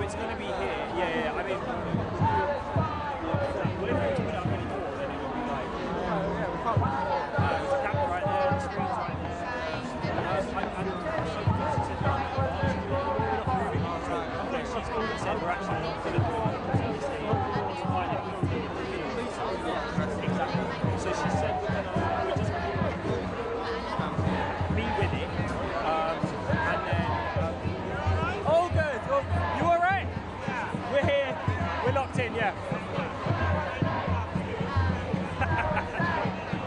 it's going to be here. Yeah. I mean, well, if we put it up anymore, then it would be like. There's a camera right there, the screen's right there. She's said we're actually not going to do it. Exactly. So she said we're just going to be with it, and then. All good. You all right? Yeah. We're here. We're locked in. Yeah.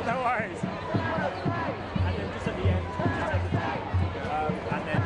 No worries. And then just at the end, just at the top, and then.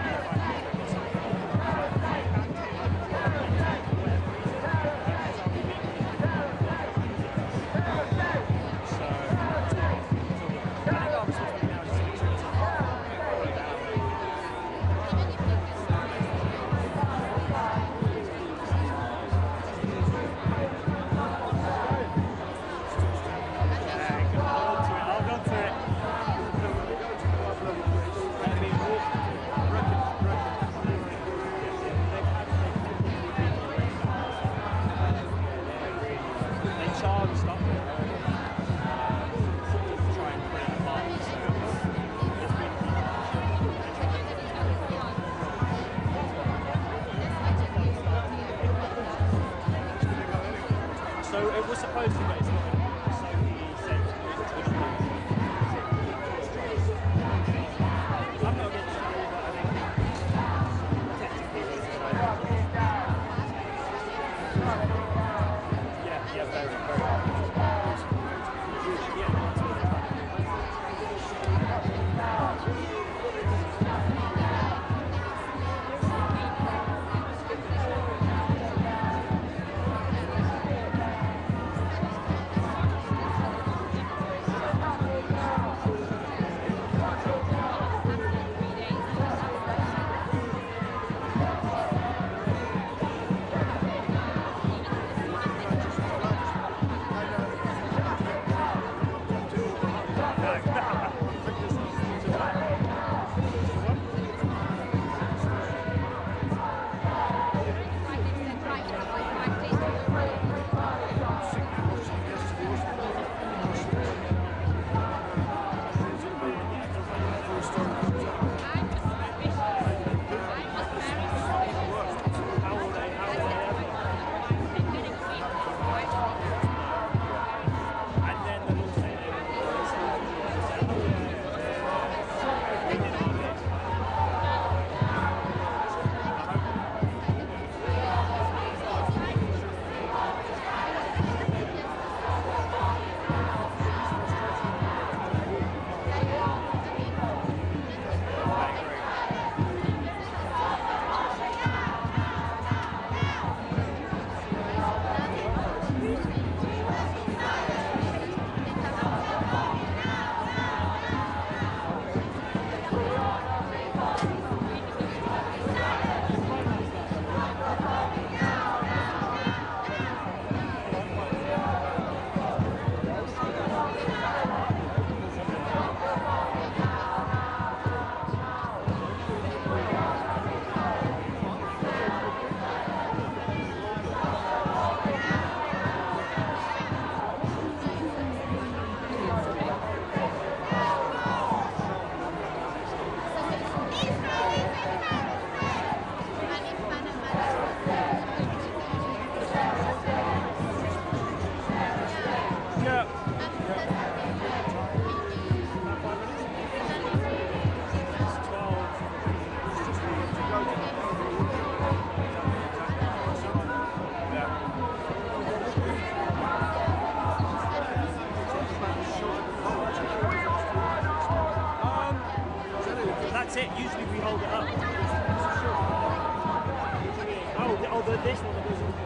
This one, I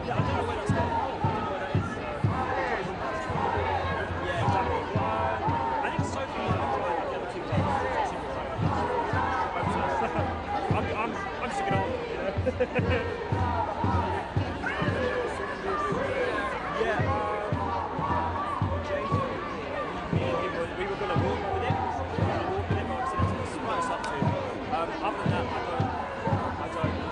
don't know where that's going. Yeah, exactly. I think Sophie tried the other two times. I'm just gonna, yeah. We were gonna walk with him. Obviously that's what Scott's up to. Other than that, I don't.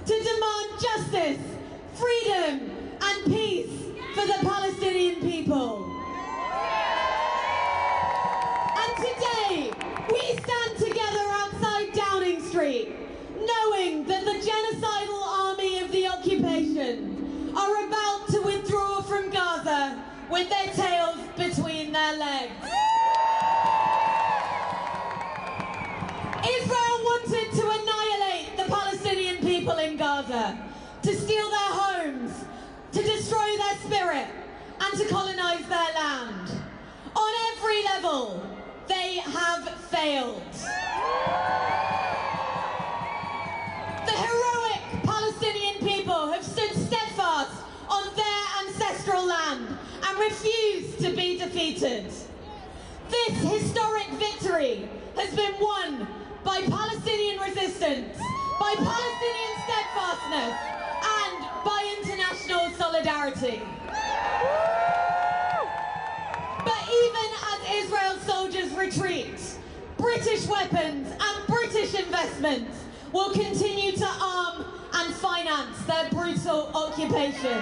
to demand justice, freedom and peace for the Palestinian people. And today, we stand together outside Downing Street, knowing that the genocidal army of the occupation are about to withdraw from Gaza with their tails between their legs. Israel wanted to annihilate the Palestinian people in Gaza, to steal their homes, to destroy their spirit, and to colonize their land. On every level, they have failed. The heroic Palestinian people have stood steadfast on their ancestral land and refused to be defeated. This historic victory has been won by Palestinian resistance, by Palestinian steadfastness, and by international solidarity. But even as Israel's soldiers retreat, British weapons and British investments will continue to arm and finance their brutal occupation.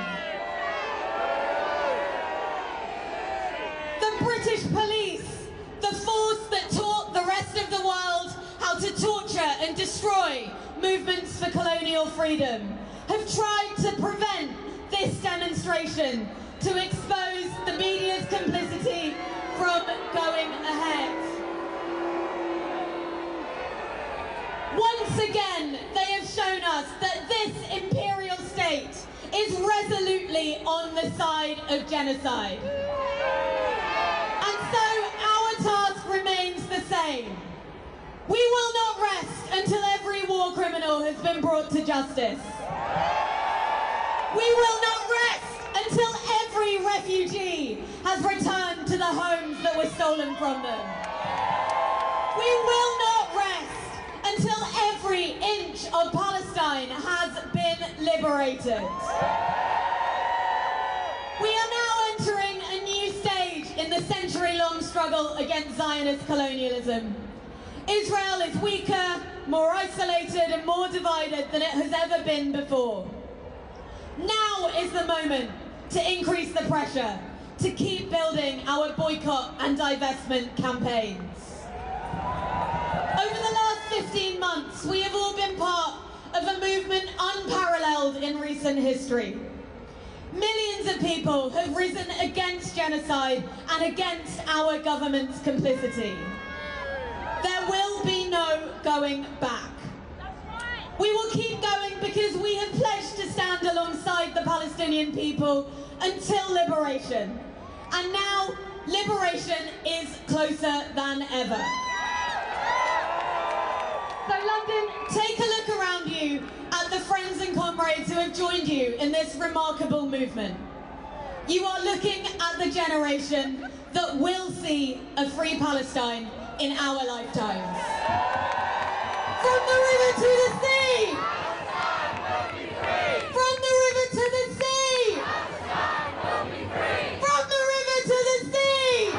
The British police, the force that taught the rest of the world how to torture and destroy movements for colonial freedom, have tried to prevent this demonstration, to expose the media's complicity from going ahead. Once again, they have shown us that this imperial state is resolutely on the side of genocide. And so our task remains the same. We will not rest until every war criminal has been brought to justice. We will not rest until every refugee has returned to the homes that were stolen from them. We will not rest until every inch of Palestine has been liberated. We are now entering a new stage in the century-long struggle against Zionist colonialism. Israel is weaker, more isolated and more divided than it has ever been before. Now is the moment to increase the pressure, to keep building our boycott and divestment campaigns. Over the last 15 months, we have all been part of a movement unparalleled in recent history. Millions of people have risen against genocide and against our government's complicity. There will be no going back. We will keep going because we have pledged to stand alongside the Palestinian people until liberation. And now, liberation is closer than ever. So London, take a look around you at the friends and comrades who have joined you in this remarkable movement. You are looking at the generation that will see a free Palestine in our lifetimes. From the river to the sea! From the river to the sea! From the river to the sea!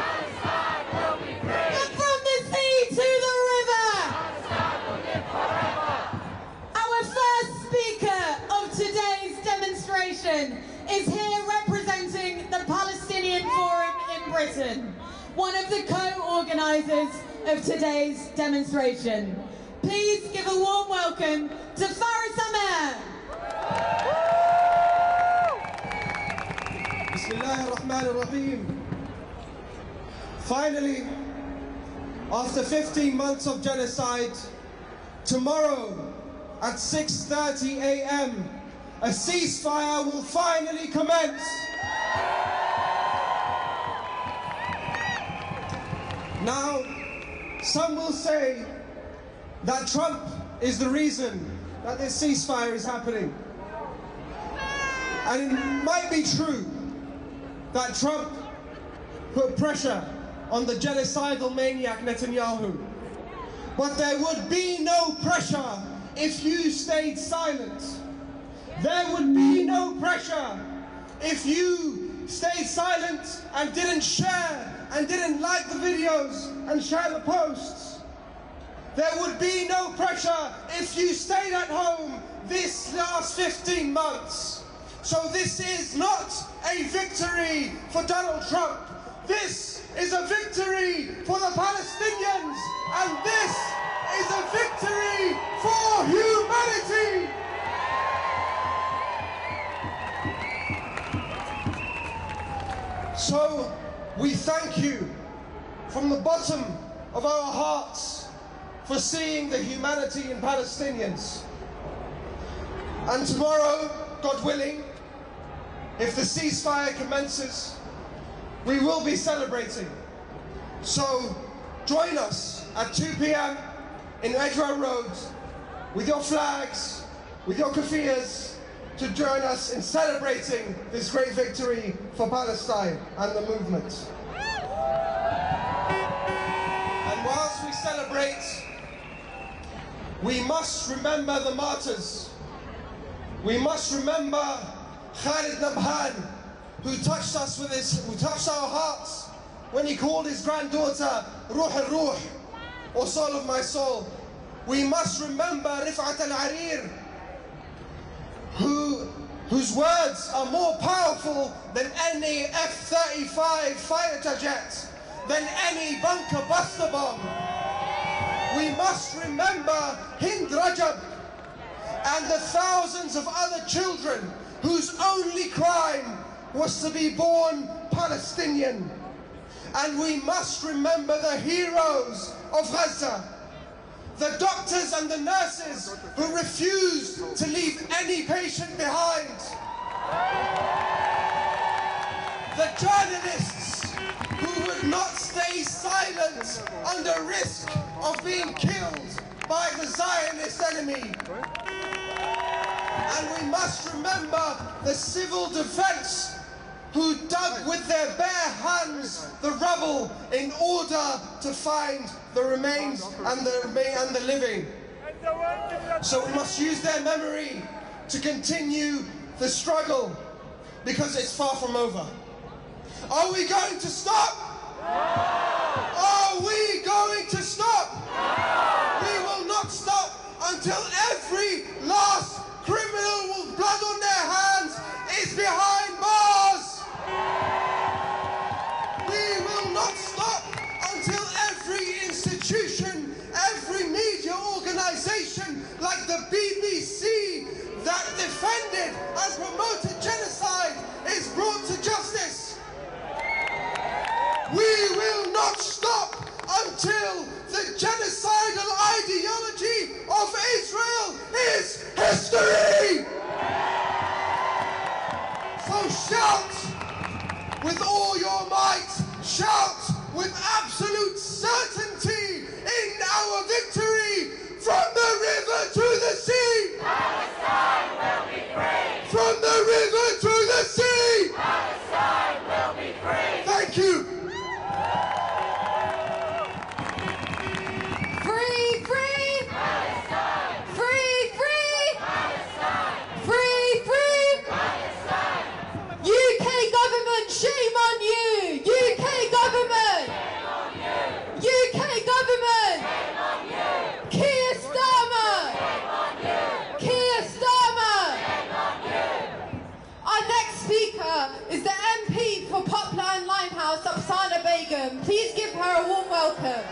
And from the sea to the river! Our first speaker of today's demonstration is here representing the Palestinian Forum in Britain, one of the co-organisers of today's demonstration. Please give a warm welcome to Faris Amer. Bismillah ar-Rahman ar-Rahim. Finally, after 15 months of genocide, tomorrow at 6:30 a.m. a ceasefire will finally commence. Now, some will say that Trump is the reason that this ceasefire is happening. And it might be true that Trump put pressure on the genocidal maniac Netanyahu. But there would be no pressure if you stayed silent. There would be no pressure if you stayed silent and didn't share and didn't like the videos and share the posts. There would be no pressure if you stayed at home this last 15 months. So this is not a victory for Donald Trump. This is a victory for the Palestinians, and this is a victory for humanity. So we thank you from the bottom of our hearts for seeing the humanity in Palestinians. And tomorrow, God willing, if the ceasefire commences, we will be celebrating. So join us at 2 p.m. in Edgware Road with your flags, with your keffiyehs, to join us in celebrating this great victory for Palestine and the movement. And whilst we celebrate, we must remember the martyrs. We must remember Khalid Nabhan, who touched us with who touched our hearts when he called his granddaughter Ruh al-Ruh, or soul of my soul. We must remember Rifat al-Arir, whose words are more powerful than any F-35 fighter jet, than any bunker buster bomb. We must remember Hind Rajab and the thousands of other children whose only crime was to be born Palestinian. And we must remember the heroes of Gaza, the doctors and the nurses who refused to leave any patient behind, the journalists who would not stay silent under risk of being killed by the Zionist enemy. And we must remember the civil defense who dug with their bare hands the rubble in order to find the remains and the living. So we must use their memory to continue the struggle, because it's far from over. Are we going to stop? Are we going to stop? We will not stop until every last criminal with blood on their hands is behind bars. We will not stop until every institution, every media organization like the BBC that defended and promoted genocide is brought to justice. We will not stop until the genocidal ideology of Israel is history. So shout with all your might, shout with absolute certainty in our victory. From the river to the sea, Palestine will be free. From the river to the sea, Palestine will be free. Thank you. Free, free! Palestine. Free, free! Palestine. Free, free! Palestine. UK government, shame on you! UK government! Shame on you. UK government! Shame on you. Keir Starmer! Shame on you. Keir Starmer! Shame on you. Our next speaker is the MP for Poplar and Limehouse, Apsana Begum. Please give her a warm welcome.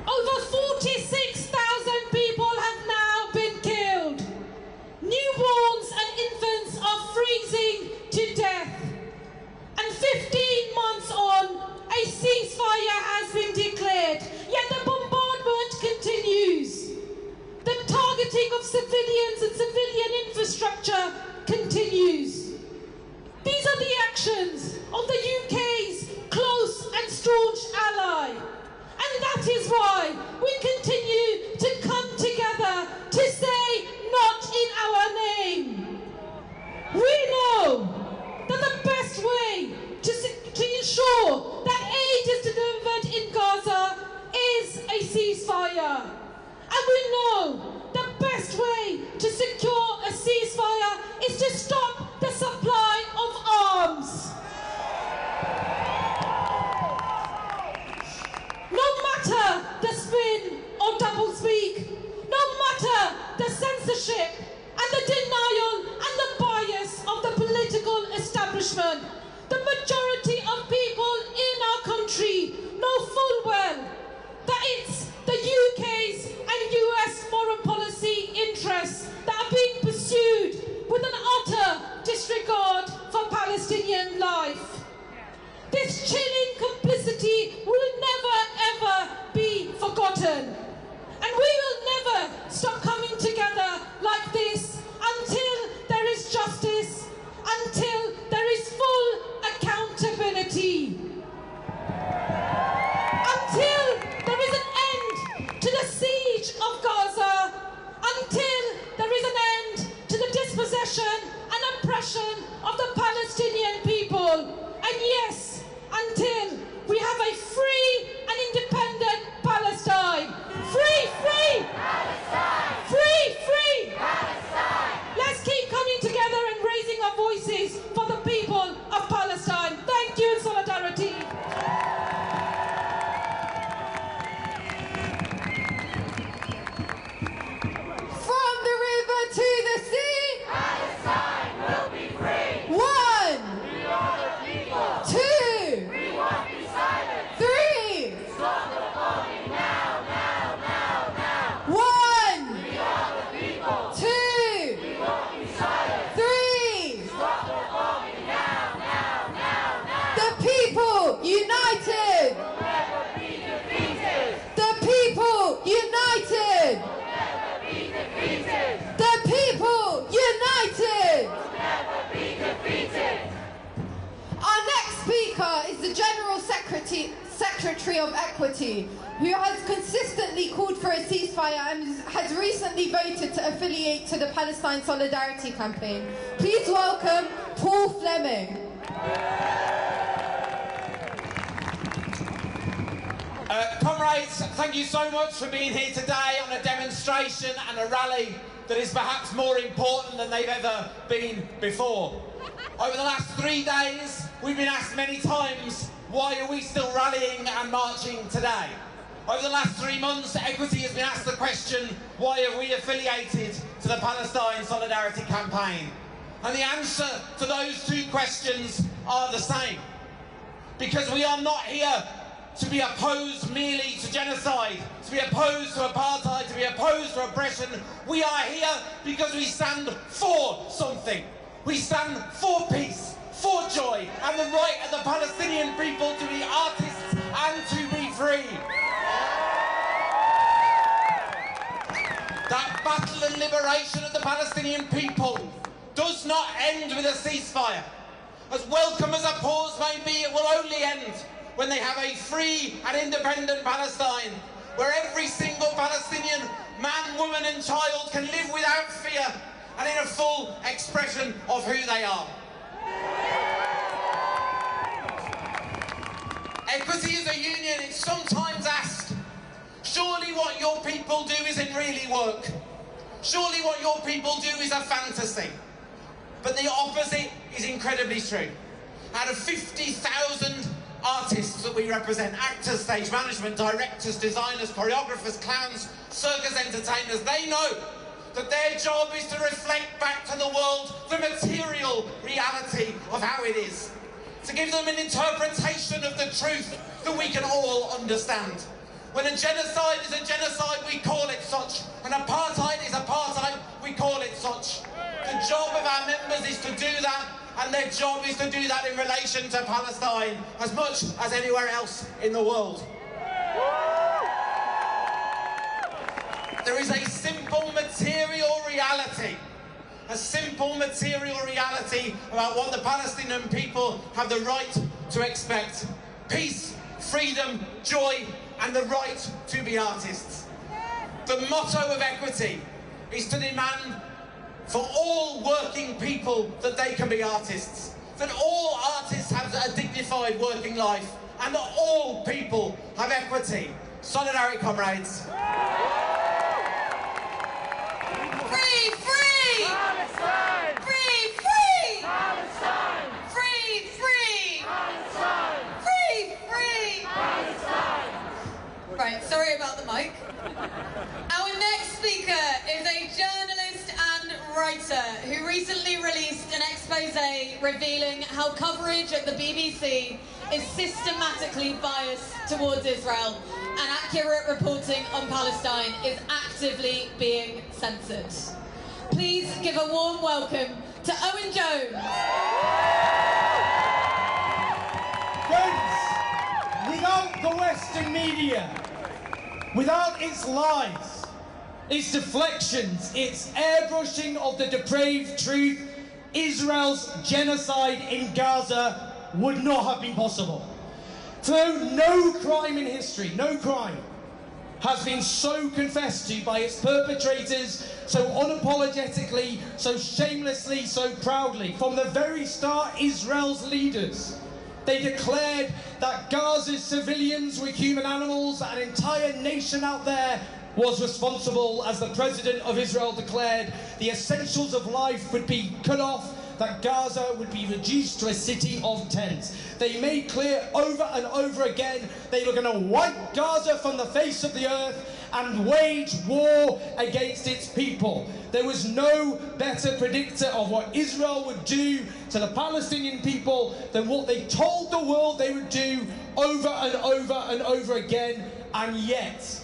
Over 46,000 people have now been killed. Newborns and infants are freezing to death. And 15 months on, a ceasefire has been declared, yet the bombardment continues. The targeting of civilians and civilian infrastructure continues. These are the actions of the UK's close and staunch ally. And that is why we continue to come together to say, not in our name. We know that the best way to ensure that aid is delivered in Gaza is a ceasefire. And we know the best way to secure a ceasefire is to stop the supply of arms. matter the spin or doublespeak, no matter the censorship and the denial and the bias of the political establishment, the majority of people in our country know full well that it's the UK's and US foreign policy interests that are being pursued with an utter disregard for Palestinian life. This chilling complicity will never ever be forgotten. And we will never stop coming together like this until there is justice, until there is full accountability. Until there is an end to the siege of Gaza, until there is an end to the dispossession and oppression of the Palestinian people. And yes, until we have a free and independent Palestine. Free, free! Palestine! Free, free! Palestine! Let's keep coming together and raising our voices for the people of Palestine. Thank you in solidarity. From the river to the sea, Palestine will be free. 1, We are the people. 2, We won't be silent. 3, Stop the bombing now, now, now, now. 1, We are the people. 2, We won't be silent. 3. Stop the bombing now, now, now, now. The people united. We'll never be defeated. The people united. We'll never be defeated. The people united. We'll never be defeated. Our next speaker is the General Secretary of Equity, who has consistently called for a ceasefire and has recently voted to affiliate to the Palestine Solidarity Campaign. Please welcome Paul Fleming. Comrades, thank you so much for being here today on a demonstration and a rally that is perhaps more important than they've ever been before. Over the last 3 days, we've been asked many times, why are we still rallying and marching today? Over the last 3 months, Equity has been asked the question, why are we affiliated to the Palestine Solidarity Campaign? And the answer to those two questions are the same. Because we are not here to be opposed merely to genocide, to be opposed to apartheid, to be opposed to oppression. We are here because we stand for something. We stand for peace, for joy, and the right of the Palestinian people to be artists and to be free. That battle and liberation of the Palestinian people does not end with a ceasefire. As welcome as a pause may be, it will only end when they have a free and independent Palestine, where every single Palestinian man, woman and child can live without fear and in a full expression of who they are. Equity as a union is sometimes asked, surely what your people do isn't really work. Surely what your people do is a fantasy. But the opposite is incredibly true. Out of 50,000 artists that we represent, actors, stage management, directors, designers, choreographers, clowns, circus entertainers, they know that their job is to reflect back to the world the material reality of how it is. To give them an interpretation of the truth that we can all understand. When a genocide is a genocide, we call it such. When apartheid is apartheid, we call it such. The job of our members is to do that, and their job is to do that in relation to Palestine as much as anywhere else in the world. There is a simple material reality about what the Palestinian people have the right to expect. Peace, freedom, joy, and the right to be artists. The motto of Equity is to demand for all working people that they can be artists, that all artists have a dignified working life, and that all people have equity. Solidarity, comrades. Free, free! Palestine! Free, free! Palestine! Free, free! Palestine! Free, free! Palestine! Right, sorry about the mic. Our next speaker is a journalist and writer who recently released an expose revealing how coverage at the BBC is systematically biased towards Israel and accurate reporting on Palestine is actively being censored. Please give a warm welcome to Owen Jones. Friends, without the Western media, without its lies, its deflections, its airbrushing of the depraved truth, Israel's genocide in Gaza would not have been possible. So no crime in history, no crime, has been so confessed to by its perpetrators, so unapologetically, so shamelessly, so proudly. From the very start, Israel's leaders, they declared that Gaza's civilians were human animals, that an entire nation out there was responsible. As the President of Israel declared, the essentials of life would be cut off, that Gaza would be reduced to a city of tents. They made clear over and over again they were going to wipe Gaza from the face of the earth and wage war against its people. There was no better predictor of what Israel would do to the Palestinian people than what they told the world they would do over and over and over again. And yet,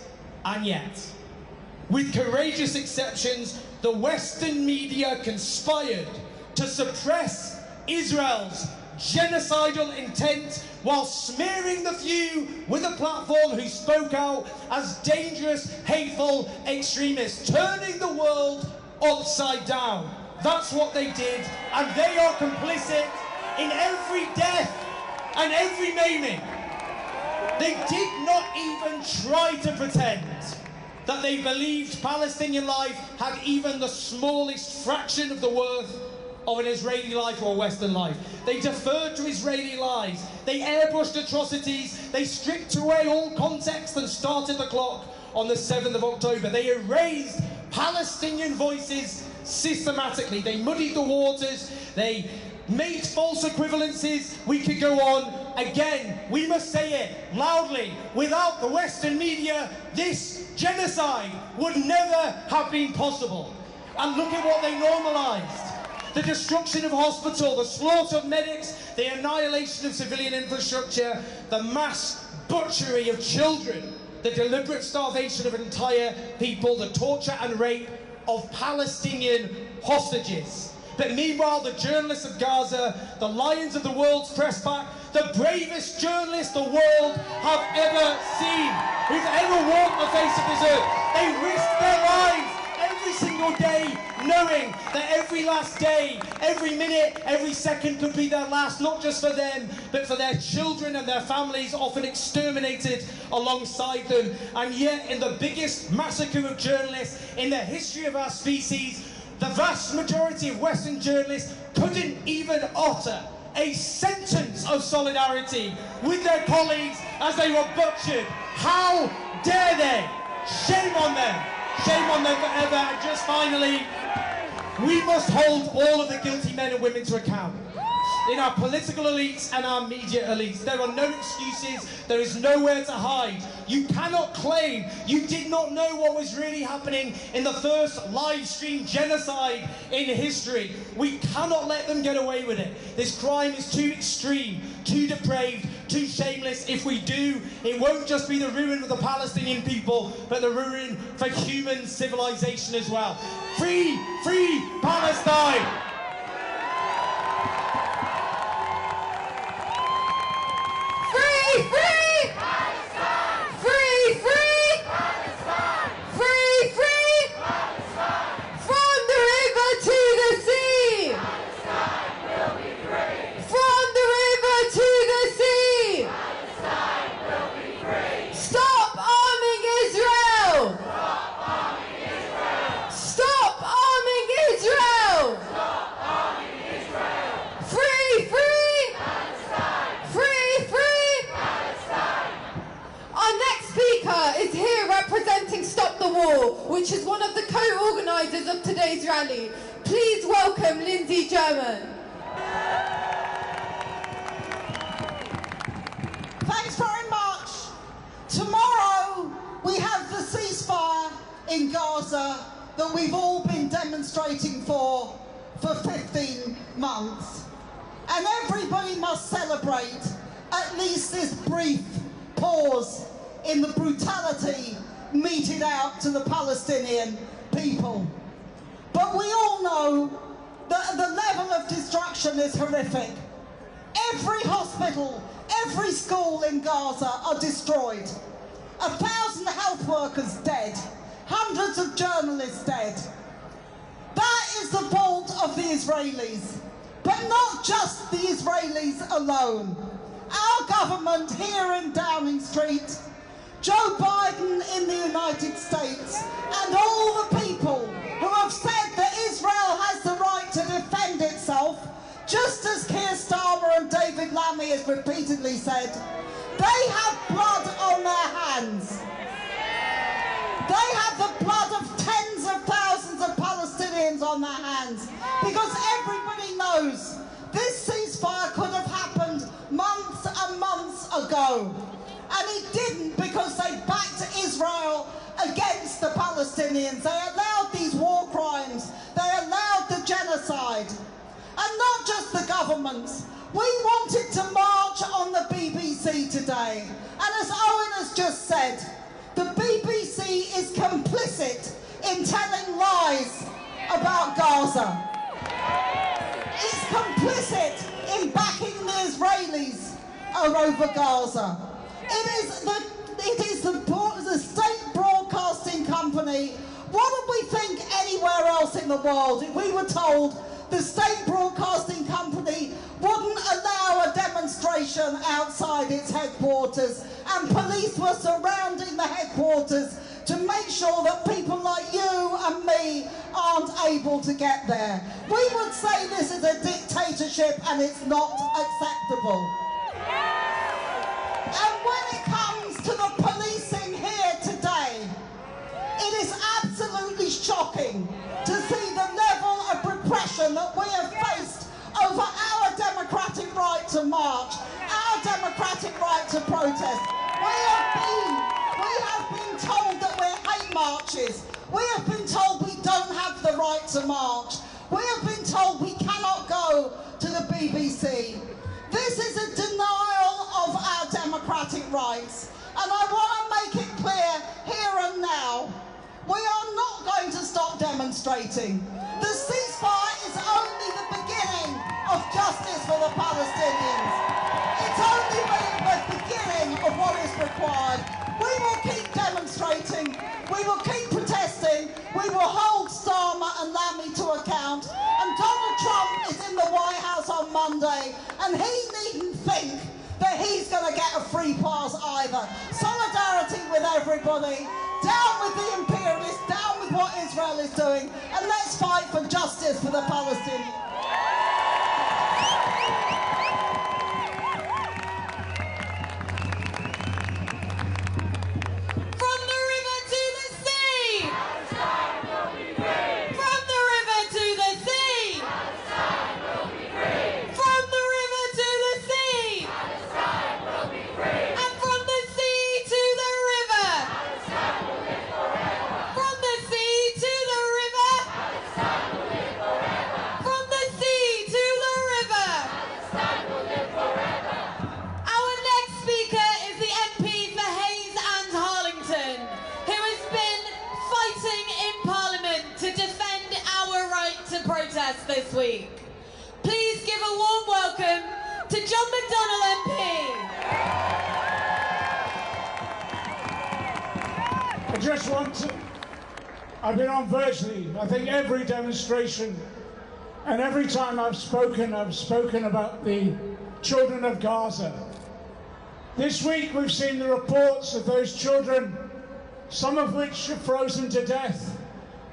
with courageous exceptions, the Western media conspired to suppress Israel's genocidal intent while smearing the few with a platform who spoke out as dangerous, hateful extremists, turning the world upside down. That's what they did, and they are complicit in every death and every maiming. They did not even try to pretend that they believed Palestinian life had even the smallest fraction of the worth of an Israeli life or a Western life. They deferred to Israeli lies. They airbrushed atrocities. They stripped away all context and started the clock on the 7th of October. They erased Palestinian voices systematically. They muddied the waters. They made false equivalences. We could go on. Again, we must say it loudly. Without the Western media, this genocide would never have been possible. And look at what they normalized. The destruction of hospitals, the slaughter of medics, the annihilation of civilian infrastructure, the mass butchery of children, the deliberate starvation of entire people, the torture and rape of Palestinian hostages. But meanwhile, the journalists of Gaza, the lions of the world's press pack, the bravest journalists the world have ever seen, who've ever walked the face of this earth, they risked their lives every single day, knowing that every last day, every minute, every second could be their last, not just for them, but for their children and their families, often exterminated alongside them. And yet, in the biggest massacre of journalists in the history of our species, the vast majority of Western journalists couldn't even utter a sentence of solidarity with their colleagues as they were butchered. How dare they? Shame on them. Shame on them forever. And just finally, we must hold all of the guilty men and women to account. In our political elites and our media elites, there are no excuses, there is nowhere to hide. You cannot claim you did not know what was really happening in the first live stream genocide in history. We cannot let them get away with it. This crime is too extreme, too depraved, too shameless. If we do, it won't just be the ruin of the Palestinian people, but the ruin for human civilization as well. Free, free Palestine! Free, free! Palestine! Free, free! Palestine! Free, free! Palestine! From the river to the sea! Palestine will be free! From the river to the sea! Palestine will be free! Stop arming Israel! Stop arming Israel! Stop arming Israel! Stop arming Israel! Free, free! Palestine! Free, free! Our next speaker is here representing Stop the War, which is one of the co-organisers of today's rally. Please welcome Lindsay German. Thanks very much. Tomorrow in Gaza that we've all been demonstrating for 15 months. And everybody must celebrate at least this brief pause in the brutality meted out to the Palestinian people. But we all know that the level of destruction is horrific. Every hospital, every school in Gaza are destroyed. 1,000 health workers dead. Hundreds of journalists dead. That is the fault of the Israelis. But not just the Israelis alone. Our government here in Downing Street, Joe Biden in the United States, and all the people who have said that Israel has the right to defend itself, just as Keir Starmer and David Lammy has repeatedly said, they have blood on their hands. They have the blood of tens of thousands of Palestinians on their hands, because everybody knows this ceasefire could have happened months and months ago. And it didn't, because they backed Israel against the Palestinians. They allowed these war crimes. They allowed the genocide. And not just the governments. We wanted to march on the BBC today. And as Owen has just said, the BBC is complicit in telling lies about Gaza. It's complicit in backing the Israelis over Gaza. It is the state broadcasting company. What would we think anywhere else in the world if we were told the state broadcasting company wouldn't allow a demonstration outside its headquarters and police were surrounding the headquarters to make sure that people like you and me aren't able to get there? We would say this is a dictatorship and it's not acceptable. And when it comes to the policing here today, it is absolutely shocking to see the level of repression that we have faced over our democratic right to march, our democratic right to protest. We have been told that we're hate marches. We have been told we don't have the right to march. We have been told we cannot go to the BBC. This is a denial of our democratic rights. And I want to make it clear here and now, we are not going to stop demonstrating. The ceasefire is only the beginning of justice for the Palestinians. It's only the beginning of what is required. We will keep demonstrating. We will keep protesting. We will hold Starmer and Lammy to account. And Donald Trump is in the White House on Monday, and he needn't think that he's going to get a free pass either. Solidarity with everybody. Down with the imperialists, down with what Israel is doing, and let's fight for justice for the Palestinians. This week. Please give a warm welcome to John McDonnell MP. I just want to, I've been on virtually, I think every demonstration, and every time I've spoken about the children of Gaza. This week we've seen the reports of those children, some of which are frozen to death,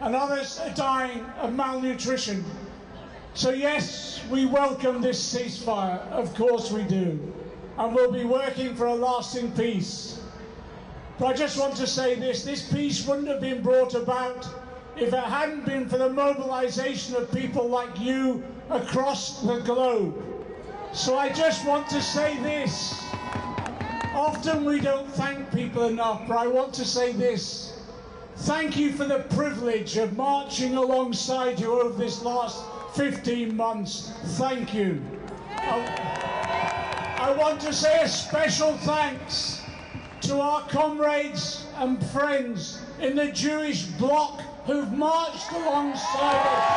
and others are dying of malnutrition. So yes, we welcome this ceasefire, of course we do, and we'll be working for a lasting peace. But I just want to say this peace wouldn't have been brought about if it hadn't been for the mobilization of people like you across the globe. So I just want to say this. Often we don't thank people enough, but I want to say this. thank you for the privilege of marching alongside you over this last 15 months. Thank you. I want to say a special thanks to our comrades and friends in the Jewish bloc who've marched alongside us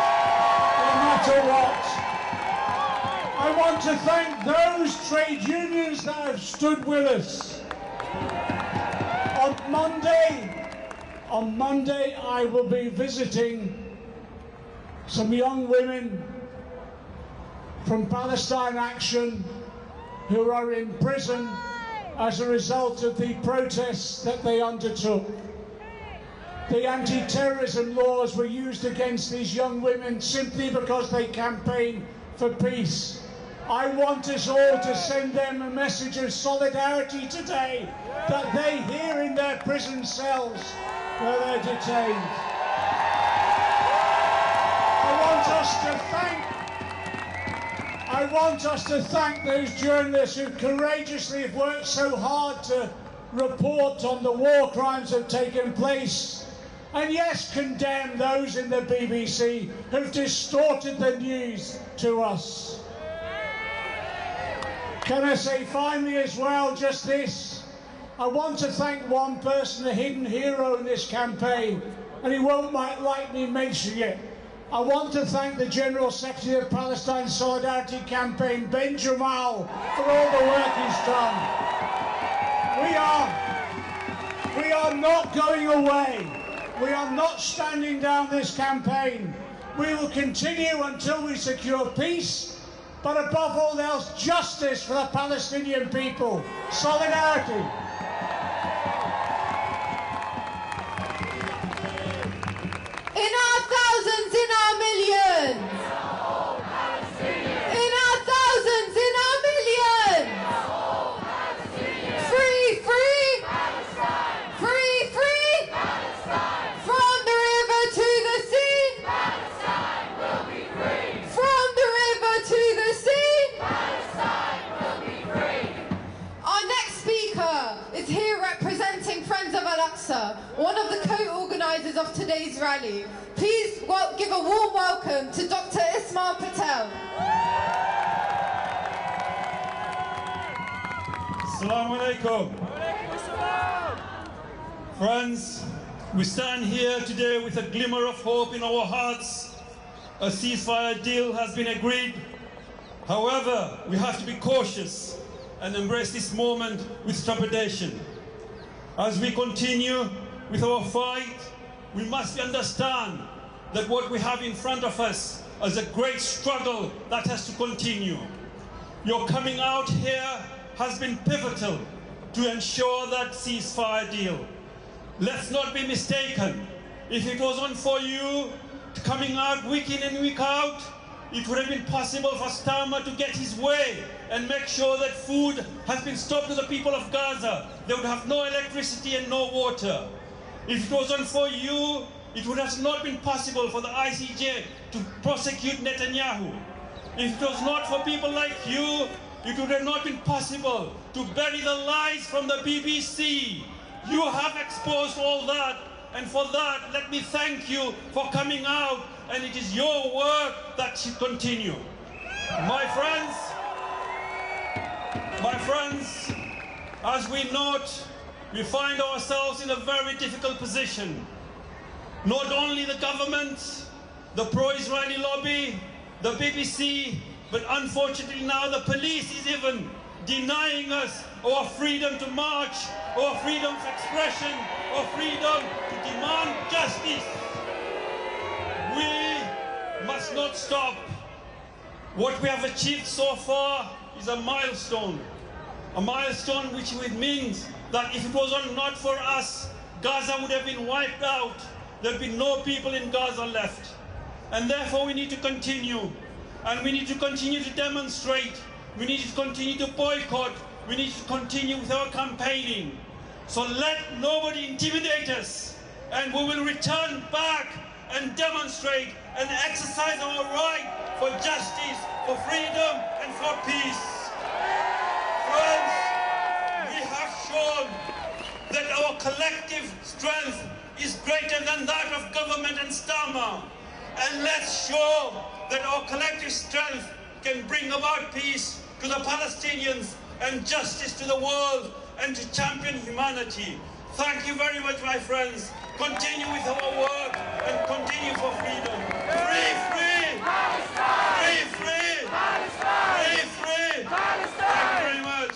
no matter what. I want to thank those trade unions that have stood with us. On Monday, I will be visiting some young women from Palestine Action who are in prison as a result of the protests that they undertook. The anti-terrorism laws were used against these young women simply because they campaign for peace. I want us all to send them a message of solidarity today, that they hear in their prison cells where they're detained. I want us to thank those journalists who courageously have worked so hard to report on the war crimes that have taken place. And yes, condemn those in the BBC who've distorted the news to us. Can I say finally as well, just this? I want to thank one person, a hidden hero in this campaign, and he won't like me mentioning it. I want to thank the General Secretary of Palestine Solidarity Campaign, Ben Jamal, for all the work he's done. We are not going away. We are not standing down this campaign. We will continue until we secure peace, but above all else, justice for the Palestinian people. Solidarity. In our thousands, in our millions. In our thousands, in our millions. Free, free. Free, free. From the river to the sea. Palestine will be free. From the river to the sea. Palestine will be free. Our next speaker is here representing Friends of Al-Aqsa, one of the co-organisers of today's rally. Please give a warm welcome to Dr. Ismail Patel. Assalamu alaikum. Friends, we stand here today with a glimmer of hope in our hearts. A ceasefire deal has been agreed. However, we have to be cautious and embrace this moment with trepidation. As we continue with our fight, we must understand that what we have in front of us is a great struggle that has to continue. Your coming out here has been pivotal to ensure that ceasefire deal. Let's not be mistaken. If it wasn't for you coming out week in and week out, it would have been possible for Starmer to get his way and make sure that food has been stopped to the people of Gaza. They would have no electricity and no water. If it wasn't for you, it would have not been possible for the ICJ to prosecute Netanyahu. If it was not for people like you, it would have not been possible to bury the lies from the BBC. You have exposed all that, and for that, let me thank you for coming out, and it is your work that should continue. My friends, as we note, we find ourselves in a very difficult position. Not only the government, the pro-Israeli lobby, the BBC, but unfortunately now the police is even denying us our freedom to march, our freedom of expression, our freedom to demand justice. We must not stop. What we have achieved so far is a milestone which means that if it was not for us, Gaza would have been wiped out. There would be no people in Gaza left. And therefore we need to continue. And we need to continue to demonstrate. We need to continue to boycott. We need to continue with our campaigning. So let nobody intimidate us. And we will return back and demonstrate and exercise our right for justice, for freedom, and for peace. Friends, we have shown that our collective strength is greater than that of government and Stama. And let's show that our collective strength can bring about peace to the Palestinians and justice to the world and to champion humanity. Thank you very much, my friends. Continue with our work and continue for freedom. Free, free! Palestine! Free, free! Palestine! Free, free! Palestine! Thank you very much.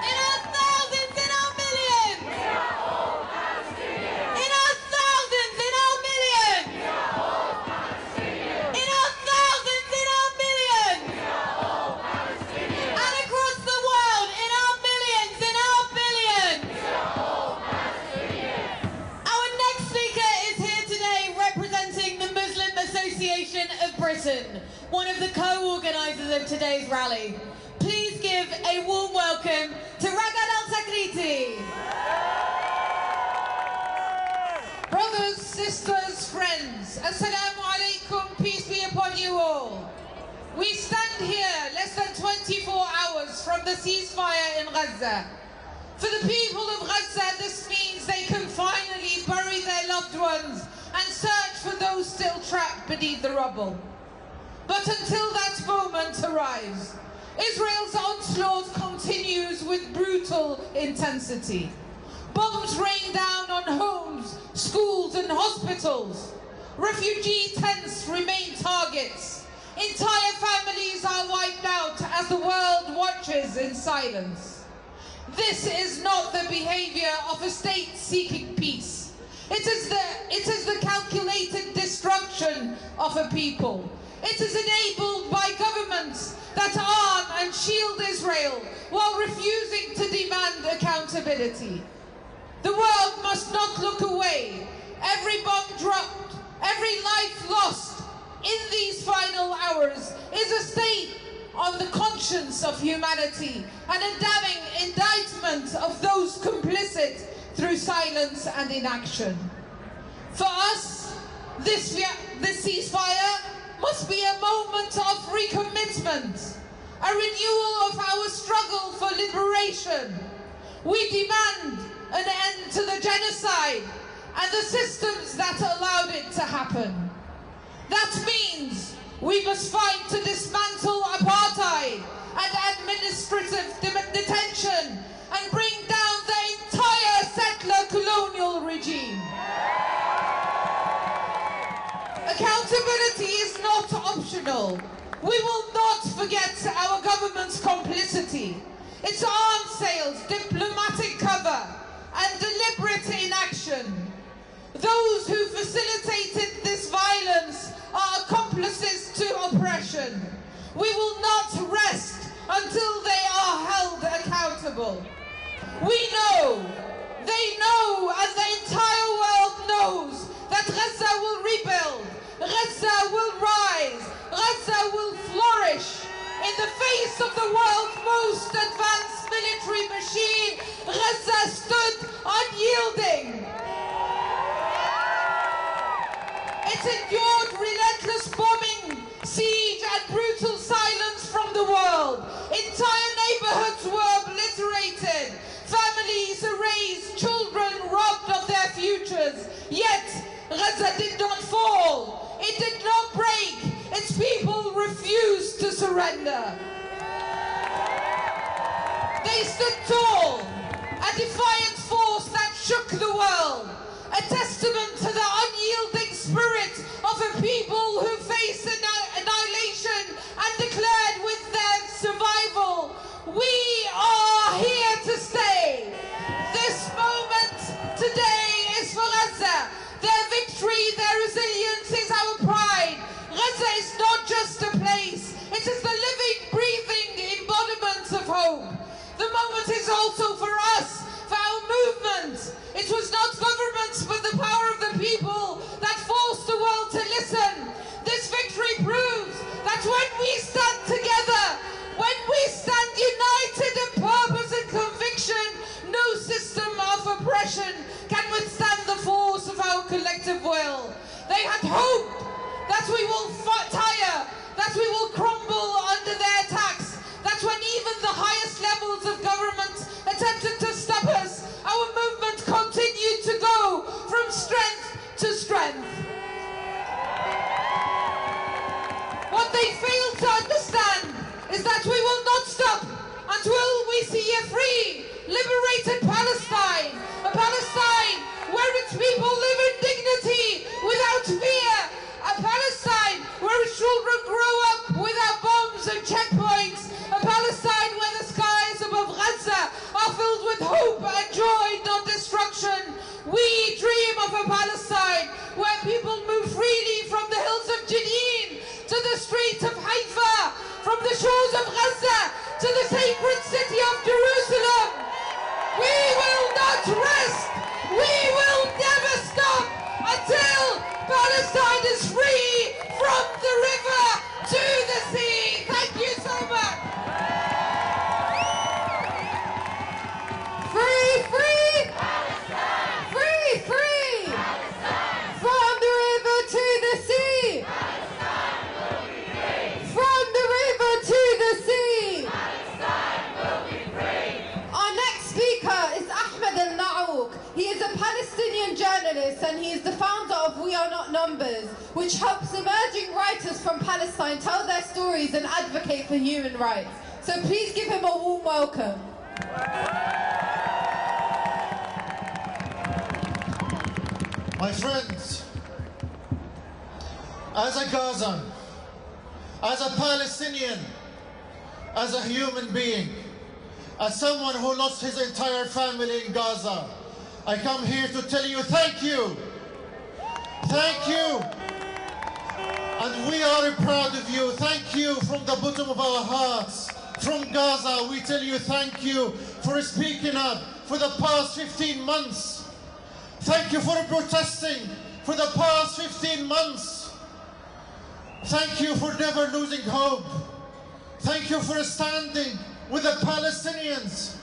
In our thousands, in our millions! We are all Palestinians! In our thousands, in our millions! We are all Palestinians! In our thousands, in our millions! We are all Palestinians! And across the world, in our millions, in our billions! We are all Palestinians! Our next speaker is here today representing the Muslim Association of Britain, one of the co-organisers of today's rally. Please give a warm welcome to Ragad Al-Takriti. Brothers, sisters, friends, Assalamu alaikum, peace be upon you all. We stand here less than 24 hours from the ceasefire in Gaza. For the people of Gaza, this means they can finally bury their loved ones and search for those still trapped beneath the rubble. But until that moment arrives, Israel's onslaught continues with brutal intensity. Bombs rain down on homes, schools and hospitals. Refugee tents remain targets. Entire families are wiped out as the world watches in silence. This is not the behavior of a state seeking peace. It is the calculated destruction of a people. It is enabled by governments that arm and shield Israel while refusing to demand accountability. The world must not look away. Every bomb dropped, every life lost in these final hours is a stain on the conscience of humanity and a damning indictment of those complicit through silence and inaction. For us, this ceasefire must be a moment of recommitment, a renewal of our struggle for liberation. We demand an end to the genocide and the systems that allowed it to happen. That means we must fight to dismantle apartheid and administrative detention and bring down the entire settler colonial regime. Accountability is not optional. We will not forget our government's complicity, its arms sales, diplomatic cover, and deliberate inaction. Those who facilitated this violence are accomplices to oppression. We will not rest until they are held accountable. We know, they know, and the entire world knows that Gaza will rebuild, Gaza will rise, Gaza will flourish. In the face of the world's most advanced military machine, Gaza stood unyielding. It endured relentless bombing, siege and brutal silence from the world. Entire neighborhoods were obliterated, families erased, children robbed of their futures. Yet Gaza did not fall, it did not break, its people refused to surrender. They stood tall, a defiant force that shook the world, a testament to the unyielding spirit of a people who faced annihilation and declared with their survival, we are here to stay. This moment today is for Gaza. Their victory, their resilience is our pride. Gaza is not just a place, it is the living, breathing embodiment of hope. The moment is also for us, for our movement. It was not governments but the power of the people that forced the world to listen. This victory proves that when we stand together, when we stand united in purpose and conviction, no system of oppression can withstand the force of our collective will. They had hoped that we will tire, that we will crumble under their attacks, that when even the highest levels of government attempted to stop us, our movement continued to people live in dignity without fear. A Palestine where children grow up without bombs and checkpoints. A Palestine where the skies above Gaza are filled with hope and joy, not destruction. We dream of a Palestine where people move freely from the hills of Jenin to the streets of Haifa, from the shores of Gaza to the sacred city of Jerusalem. We will not rest. We will never stop until Palestine is free from the river to the sea. Thank you so much. Free, free! Palestine! Free, free! Palestine! From the river to the sea! Palestine will be free! From the river to the sea! Palestine will be free! Our next speaker is Ahmed al-Na'ouk. He is a Palestinian journalist and he is the founder of We Are Not Numbers, which helps emerging writers from Palestine tell their stories and advocate for human rights. So please give him a warm welcome. My friends, as a Gazan, as a Palestinian, as a human being, as someone who lost his entire family in Gaza, I come here to tell you thank you. Thank you. And we are proud of you. Thank you from the bottom of our hearts. From Gaza, we tell you thank you for speaking up for the past 15 months. Thank you for protesting for the past 15 months. Thank you for never losing hope. Thank you for standing with the Palestinians.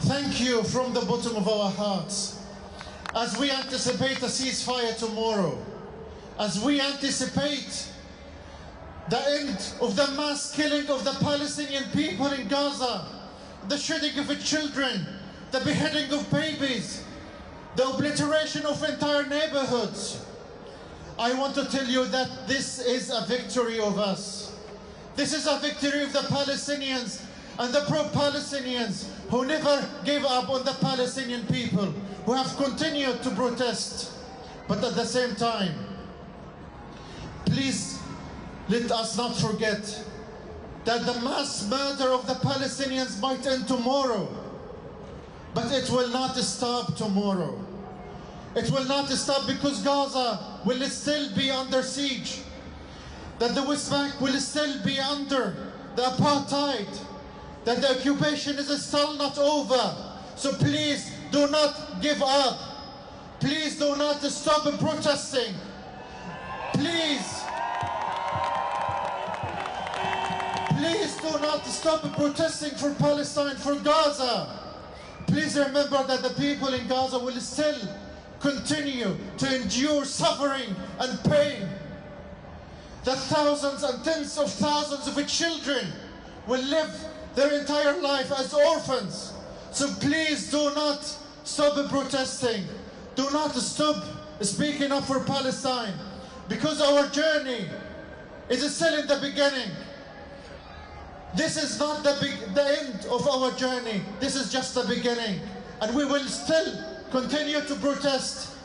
Thank you from the bottom of our hearts. As we anticipate a ceasefire tomorrow, as we anticipate the end of the mass killing of the Palestinian people in Gaza, the shredding of children, the beheading of babies, the obliteration of entire neighborhoods, I want to tell you that this is a victory of us. This is a victory of the Palestinians and the pro-Palestinians who never gave up on the Palestinian people, who have continued to protest. But at the same time, please let us not forget that the mass murder of the Palestinians might end tomorrow, but it will not stop tomorrow. It will not stop because Gaza will still be under siege, that the West Bank will still be under the apartheid, that the occupation is still not over. So please do not give up. Please do not stop protesting. Please do not stop protesting for Palestine, for Gaza. Please remember that the people in Gaza will still continue to endure suffering and pain. That thousands and tens of thousands of children will live their entire life as orphans. So please do not stop protesting. Do not stop speaking up for Palestine, because our journey is still in the beginning. This is not the end of our journey. This is just the beginning. And we will still continue to protest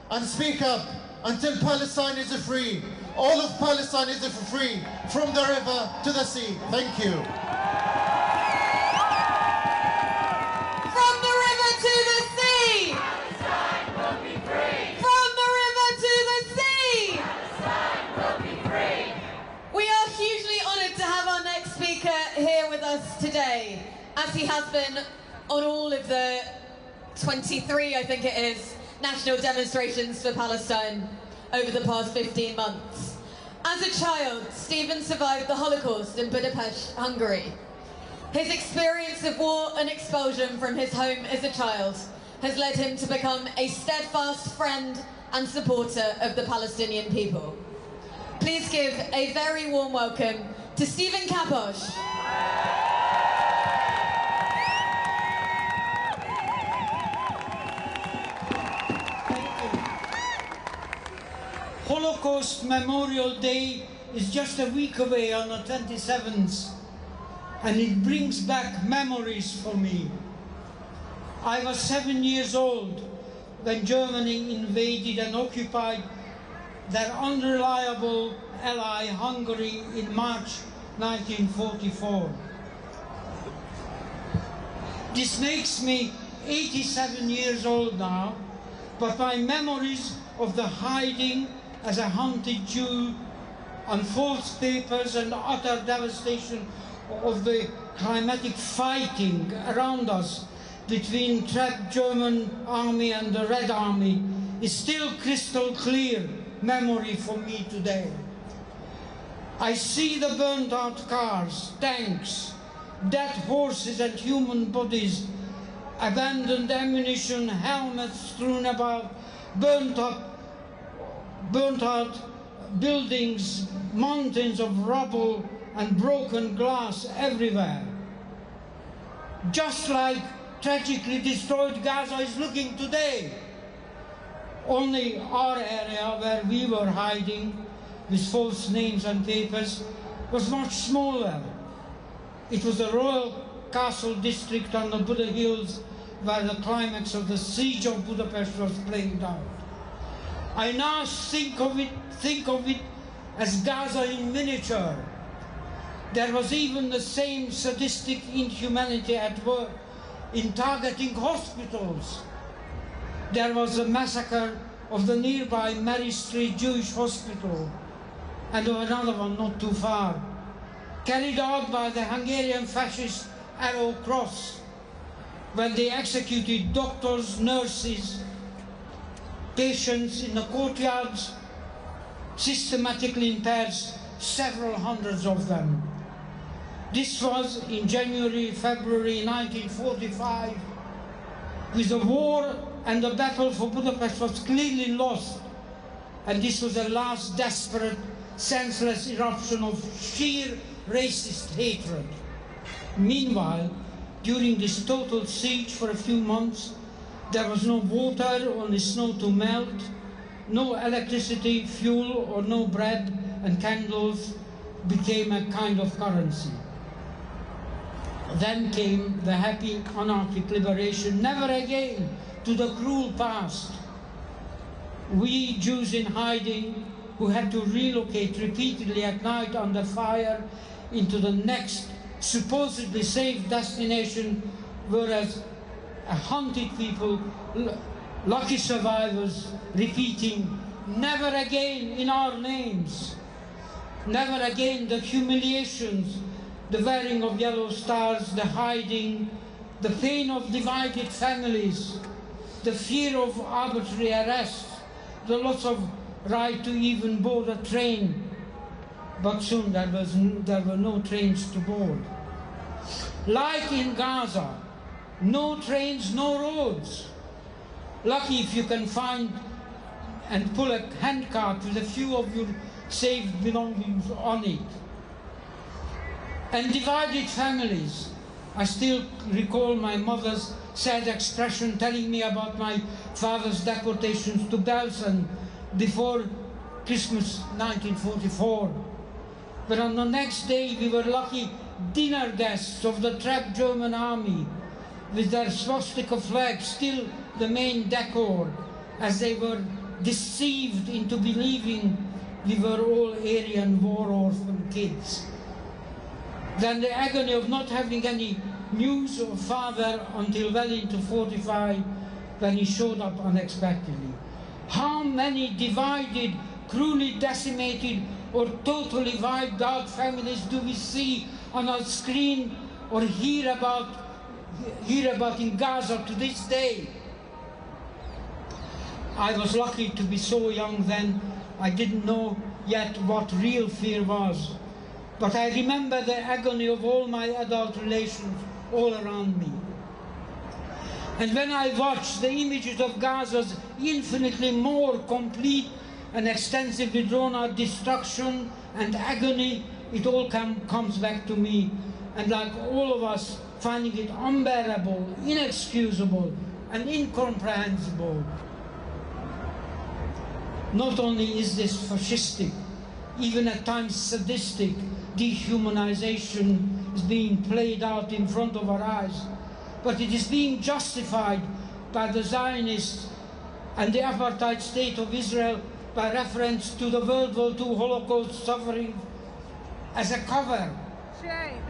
and speak up until Palestine is free. All of Palestine is free, from the river to the sea. Thank you. From the river to the sea! Palestine will be free! From the river to the sea! Palestine will be free! We are hugely honoured to have our next speaker here with us today, as he has been on all of the 23, I think it is, national demonstrations for Palestine over the past 15 months. As a child, Stephen survived the Holocaust in Budapest, Hungary. His experience of war and expulsion from his home as a child has led him to become a steadfast friend and supporter of the Palestinian people. Please give a very warm welcome to Stephen Kaposh. Holocaust Memorial Day is just a week away on the 27th, and it brings back memories for me. I was 7 years old when Germany invaded and occupied their unreliable ally Hungary in March 1944. This makes me 87 years old now, but my memories of the hiding as a hunted Jew on false papers and utter devastation of the climatic fighting around us between trapped German army and the Red Army is still crystal clear memory for me today. I see the burnt out cars, tanks, dead horses and human bodies, abandoned ammunition, helmets strewn about, burnt out buildings, mountains of rubble and broken glass everywhere. Just like tragically destroyed Gaza is looking today. Only our area where we were hiding with false names and papers was much smaller. It was the Royal Castle district on the Buda Hills where the climax of the siege of Budapest was played out. I now think of it as Gaza in miniature. There was even the same sadistic inhumanity at work in targeting hospitals. There was the massacre of the nearby Mary Street Jewish Hospital, and another one not too far, carried out by the Hungarian fascist Arrow Cross, when they executed doctors, nurses, patients in the courtyards, systematically in pairs, several hundreds of them. This was in January, February 1945, with the war and the battle for Budapest was clearly lost, and this was the last desperate, senseless eruption of sheer racist hatred. Meanwhile, during this total siege for a few months, there was no water, only snow to melt, no electricity, fuel, or no bread, and candles became a kind of currency. Then came the happy anarchic liberation, never again to the cruel past. We Jews in hiding, who had to relocate repeatedly at night under fire into the next supposedly safe destination, whereas a hunted people, lucky survivors, repeating, never again in our names, never again the humiliations, the wearing of yellow stars, the hiding, the pain of divided families, the fear of arbitrary arrest, the loss of right to even board a train. But soon there were no trains to board. Like in Gaza, no trains, no roads. Lucky if you can find and pull a handcart with a few of your saved belongings on it. And divided families. I still recall my mother's sad expression telling me about my father's deportations to Belsen before Christmas 1944. But on the next day we were lucky dinner guests of the trapped German army with their swastika flag still the main decor, as they were deceived into believing we were all Aryan war orphan kids. Then the agony of not having any news of father until well into 45, when he showed up unexpectedly. How many divided, cruelly decimated, or totally wiped out families do we see on our screen or hear about in Gaza to this day? I was lucky to be so young then. I didn't know yet what real fear was. But I remember the agony of all my adult relations all around me. And when I watch the images of Gaza's infinitely more complete and extensively drawn out destruction and agony, it all comes back to me. And like all of us, finding it unbearable, inexcusable, and incomprehensible. Not only is this fascistic, even at times sadistic, dehumanization is being played out in front of our eyes, but it is being justified by the Zionists and the apartheid state of Israel by reference to the World War II Holocaust suffering as a cover. Shame.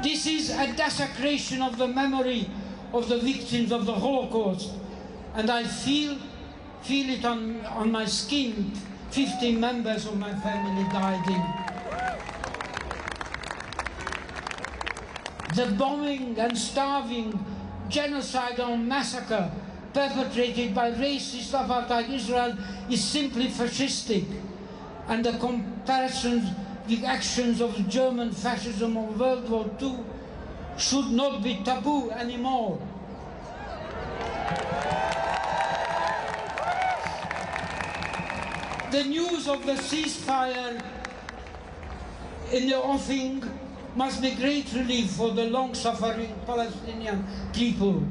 This is a desecration of the memory of the victims of the Holocaust, and I feel it on my skin. 15 members of my family died in. The bombing and starving, genocidal massacre perpetrated by racist apartheid Israel is simply fascistic, and the comparisons with actions of German fascism of World War II should not be taboo anymore. The news of the ceasefire in the offing must be great relief for the long-suffering Palestinian people.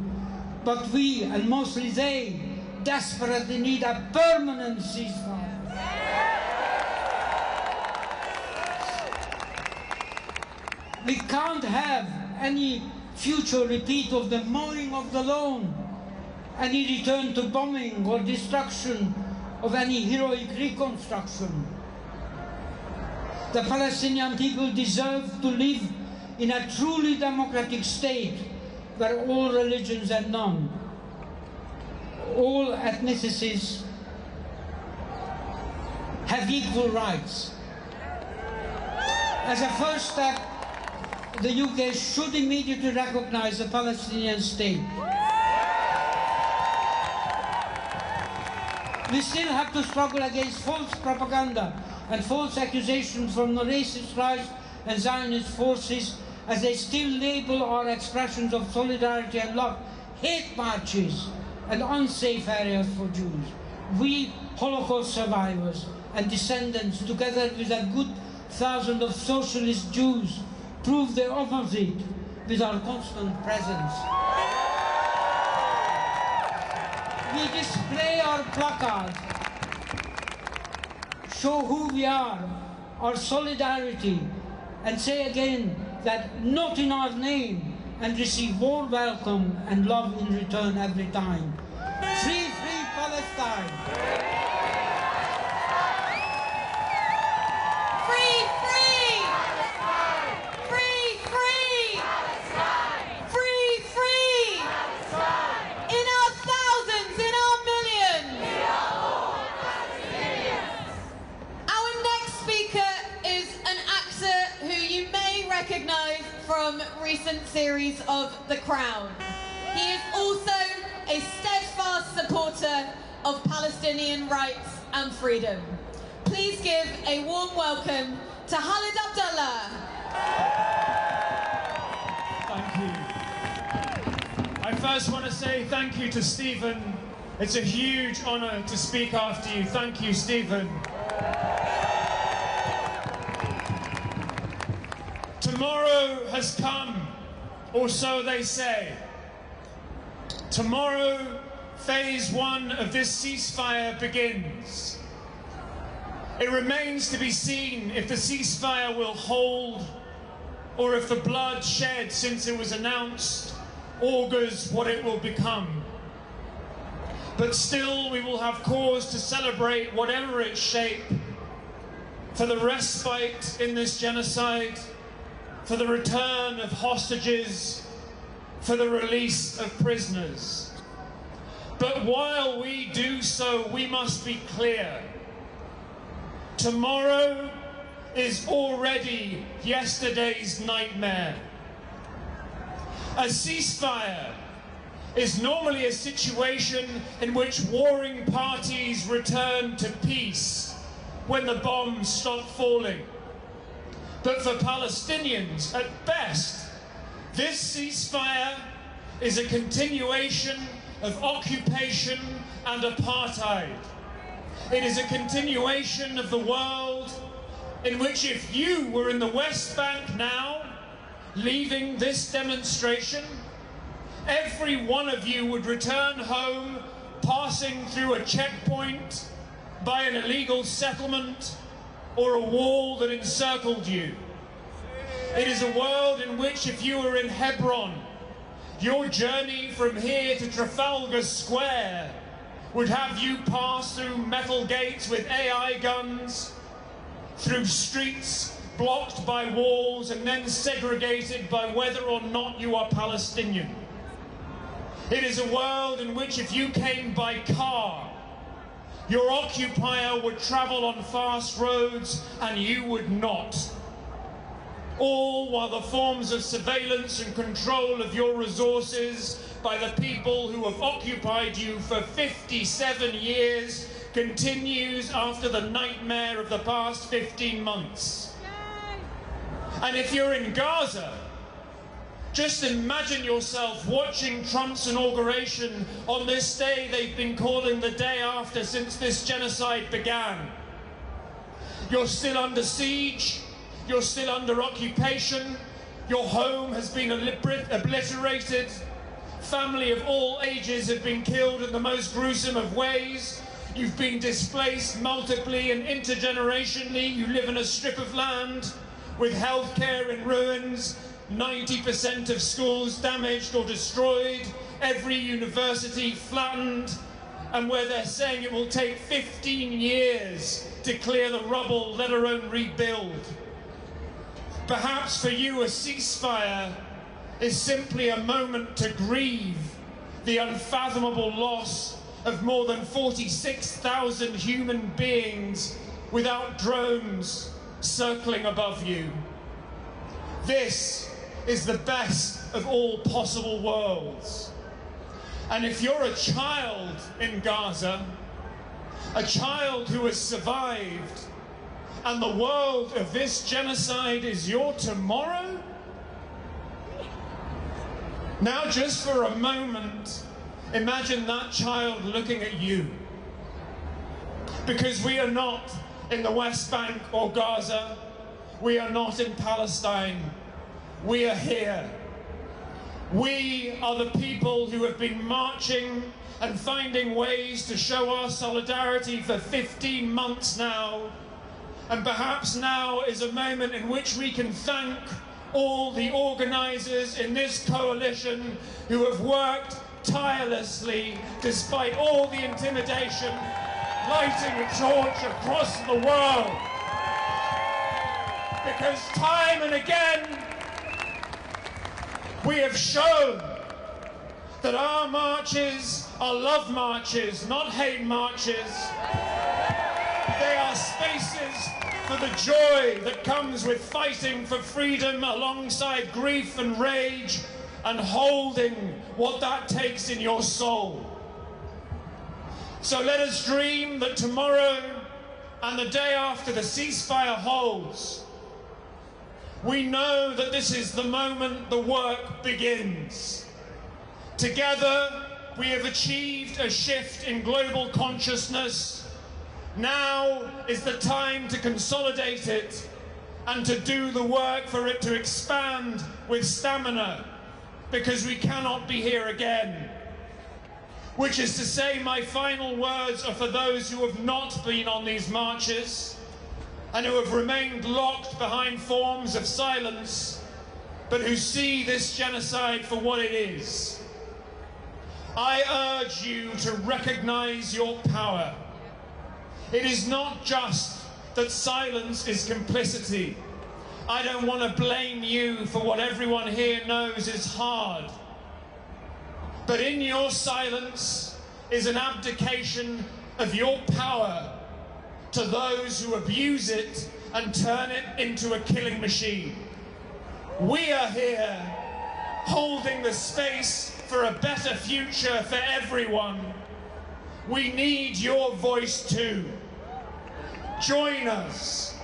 But we, and mostly they, desperately need a permanent ceasefire. We can't have any future repeat of the mowing of the lawn, any return to bombing or destruction of any heroic reconstruction. The Palestinian people deserve to live in a truly democratic state where all religions are known, all ethnicities have equal rights. As a first step, the UK should immediately recognize the Palestinian state. We still have to struggle against false propaganda and false accusations from the racist right and Zionist forces, as they still label our expressions of solidarity and love hate marches and unsafe areas for Jews. We Holocaust survivors and descendants, together with a good thousand of socialist Jews, prove the opposite with our constant presence. We display our placards, show who we are, our solidarity, and say again that not in our name, and receive warm welcome and love in return every time. Free, free Palestine! Free, free! Free, free! Free, free! In our thousands, in our millions! Our next speaker is an actor who you may recognise from recent series of The Crown. He is also a steadfast supporter of Palestinian rights and freedom. Please give a warm welcome to Khalid Abdullah. Thank you. I first want to say thank you to Stephen. It's a huge honour to speak after you. Thank you, Stephen. Tomorrow has come, or so they say. Tomorrow, phase 1 of this ceasefire begins. It remains to be seen if the ceasefire will hold, or if the blood shed since it was announced augurs what it will become. But still, we will have cause to celebrate whatever its shape, for the respite in this genocide, for the return of hostages, for the release of prisoners. But while we do so, we must be clear. Tomorrow is already yesterday's nightmare. A ceasefire is normally a situation in which warring parties return to peace when the bombs stop falling. But for Palestinians, at best, this ceasefire is a continuation of occupation and apartheid. It is a continuation of the world in which if you were in the West Bank now, leaving this demonstration, every one of you would return home passing through a checkpoint, by an illegal settlement, or a wall that encircled you. It is a world in which if you were in Hebron, your journey from here to Trafalgar Square would have you pass through metal gates with AI guns, through streets blocked by walls and then segregated by whether or not you are Palestinian. It is a world in which if you came by car, your occupier would travel on fast roads and you would not. All while the forms of surveillance and control of your resources by the people who have occupied you for 57 years continues after the nightmare of the past 15 months. And if you're in Gaza, just imagine yourself watching Trump's inauguration on this day they've been calling the day after since this genocide began. You're still under siege, you're still under occupation, your home has been obliterated, family of all ages have been killed in the most gruesome of ways, you've been displaced multiply and intergenerationally, you live in a strip of land with healthcare in ruins, 90% of schools damaged or destroyed, every university flattened, and where they're saying it will take 15 years to clear the rubble, let alone rebuild. Perhaps for you a ceasefire is simply a moment to grieve the unfathomable loss of more than 46,000 human beings without drones circling above you. This is the best of all possible worlds. And if you're a child in Gaza, a child who has survived, and the world of this genocide is your tomorrow, now just for a moment, imagine that child looking at you. Because we are not in the West Bank or Gaza, we are not in Palestine, we are here. We are the people who have been marching and finding ways to show our solidarity for 15 months now. And perhaps now is a moment in which we can thank all the organisers in this coalition who have worked tirelessly despite all the intimidation, lighting a torch across the world. Because time and again, we have shown that our marches are love marches, not hate marches. They are spaces for the joy that comes with fighting for freedom alongside grief and rage and holding what that takes in your soul. So let us dream that tomorrow and the day after the ceasefire holds, we know that this is the moment the work begins. Together, we have achieved a shift in global consciousness. Now is the time to consolidate it and to do the work for it to expand with stamina, because we cannot be here again. Which is to say, my final words are for those who have not been on these marches and who have remained locked behind forms of silence, but who see this genocide for what it is. I urge you to recognize your power. It is not just that silence is complicity. I don't want to blame you for what everyone here knows is hard. But in your silence is an abdication of your power to those who abuse it and turn it into a killing machine. We are here holding the space for a better future for everyone. We need your voice too. Join us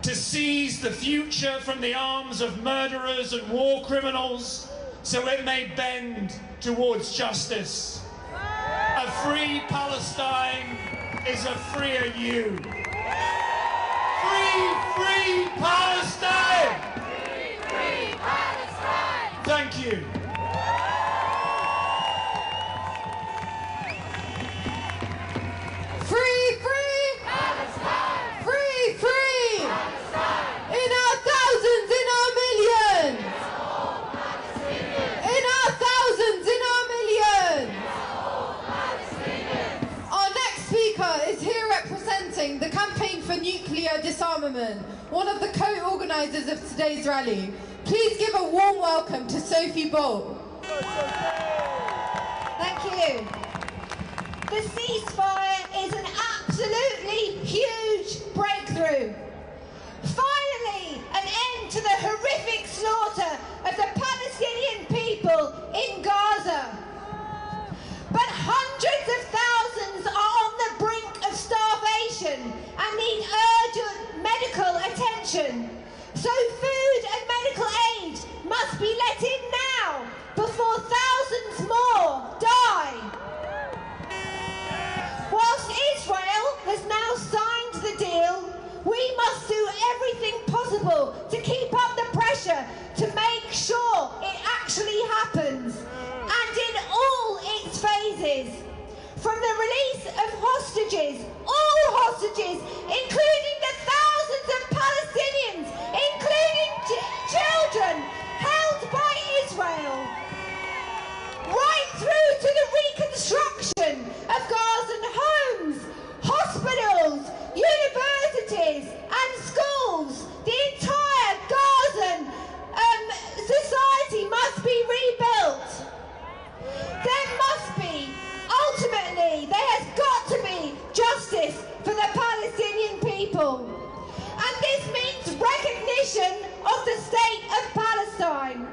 to seize the future from the arms of murderers and war criminals so it may bend towards justice. A free Palestine is a freer you. Free, free Palestine! Free, free Palestine! Thank you. Free, free Palestine! Free, free Palestine! In our thousands, in our millions! In our thousands, in our millions! representing the Campaign for Nuclear Disarmament, one of the co-organisers of today's rally, please give a warm welcome to Sophie Bolt. Thank you. The ceasefire is an absolutely huge breakthrough. Finally, an end to the horrific slaughter of the Palestinian people in Gaza. But hundreds of thousands are on the brink of starvation and need urgent medical attention. So food and medical aid must be let in now before thousands more die. Whilst Israel has now signed the deal, we must do everything possible to keep up the pressure to make sure it actually happens, and in all its phases. From the release of hostages, all hostages, including the thousands of Palestinians, including children held by Israel, right through to the reconstruction of Gazan homes, hospitals, universities and schools. The entire Gazan society must be rebuilt. There must be, ultimately, there has got to be justice for the Palestinian people. And this means recognition of the state of Palestine.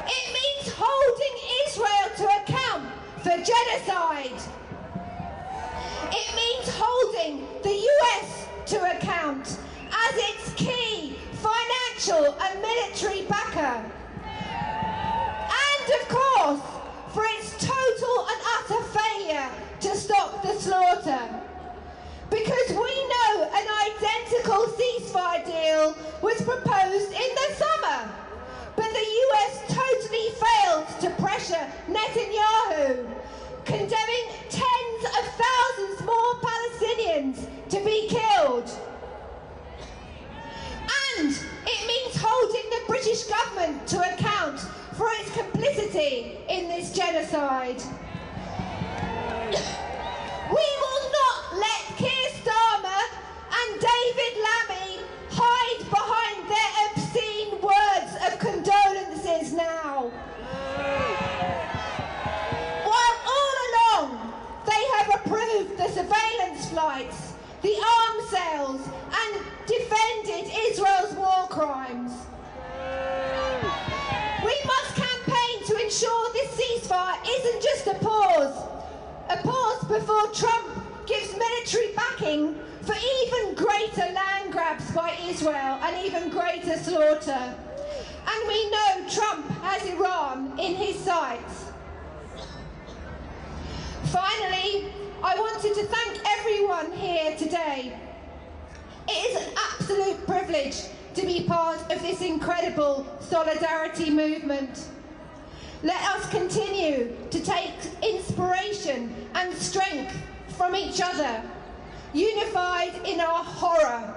It means holding Israel to account for genocide. It means holding the US to account as its key financial and military backer. And of course, for its total and utter failure to stop the slaughter. Because we know an identical ceasefire deal was proposed in the summer, but the US totally failed to pressure Netanyahu, condemning tens of thousands more Palestinians to be killed. And it means holding the British government to account for its complicity in this genocide. We will not let Keir Starmer and David Lammy hide behind their obscene words of condolences now. While all along they have approved the surveillance flights, the arms sales and defended Israel's war crimes. We must campaign to ensure this ceasefire isn't just a pause before Trump gives military backing for even greater land grabs by Israel and even greater slaughter. And we know Trump has Iran in his sights. Finally, I wanted to thank everyone here today. It is an absolute privilege to be part of this incredible solidarity movement. Let us continue to take inspiration and strength from each other, unified in our horror,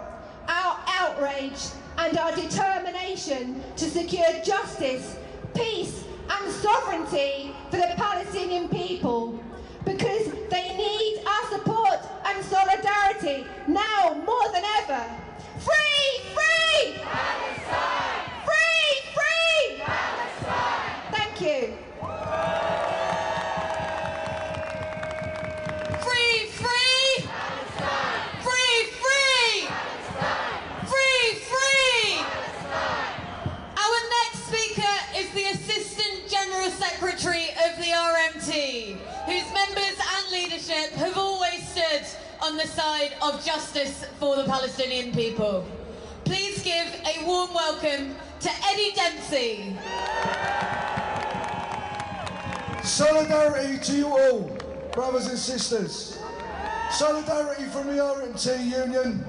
our outrage, and our determination to secure justice, peace, and sovereignty for the Palestinian people, because they need our support and solidarity now more than ever. Free! Free! Palestine! Free! Free! Palestine! Thank you. Free! Free! Palestine! Free! Free! Palestine! Free! Free! Palestine! Our next speaker is the Assistant General Secretary of the RMT, whose members and leadership have always stood on the side of justice for the Palestinian people. Please give a warm welcome to Eddie Dempsey. Solidarity to you all, brothers and sisters. Solidarity from the RMT Union.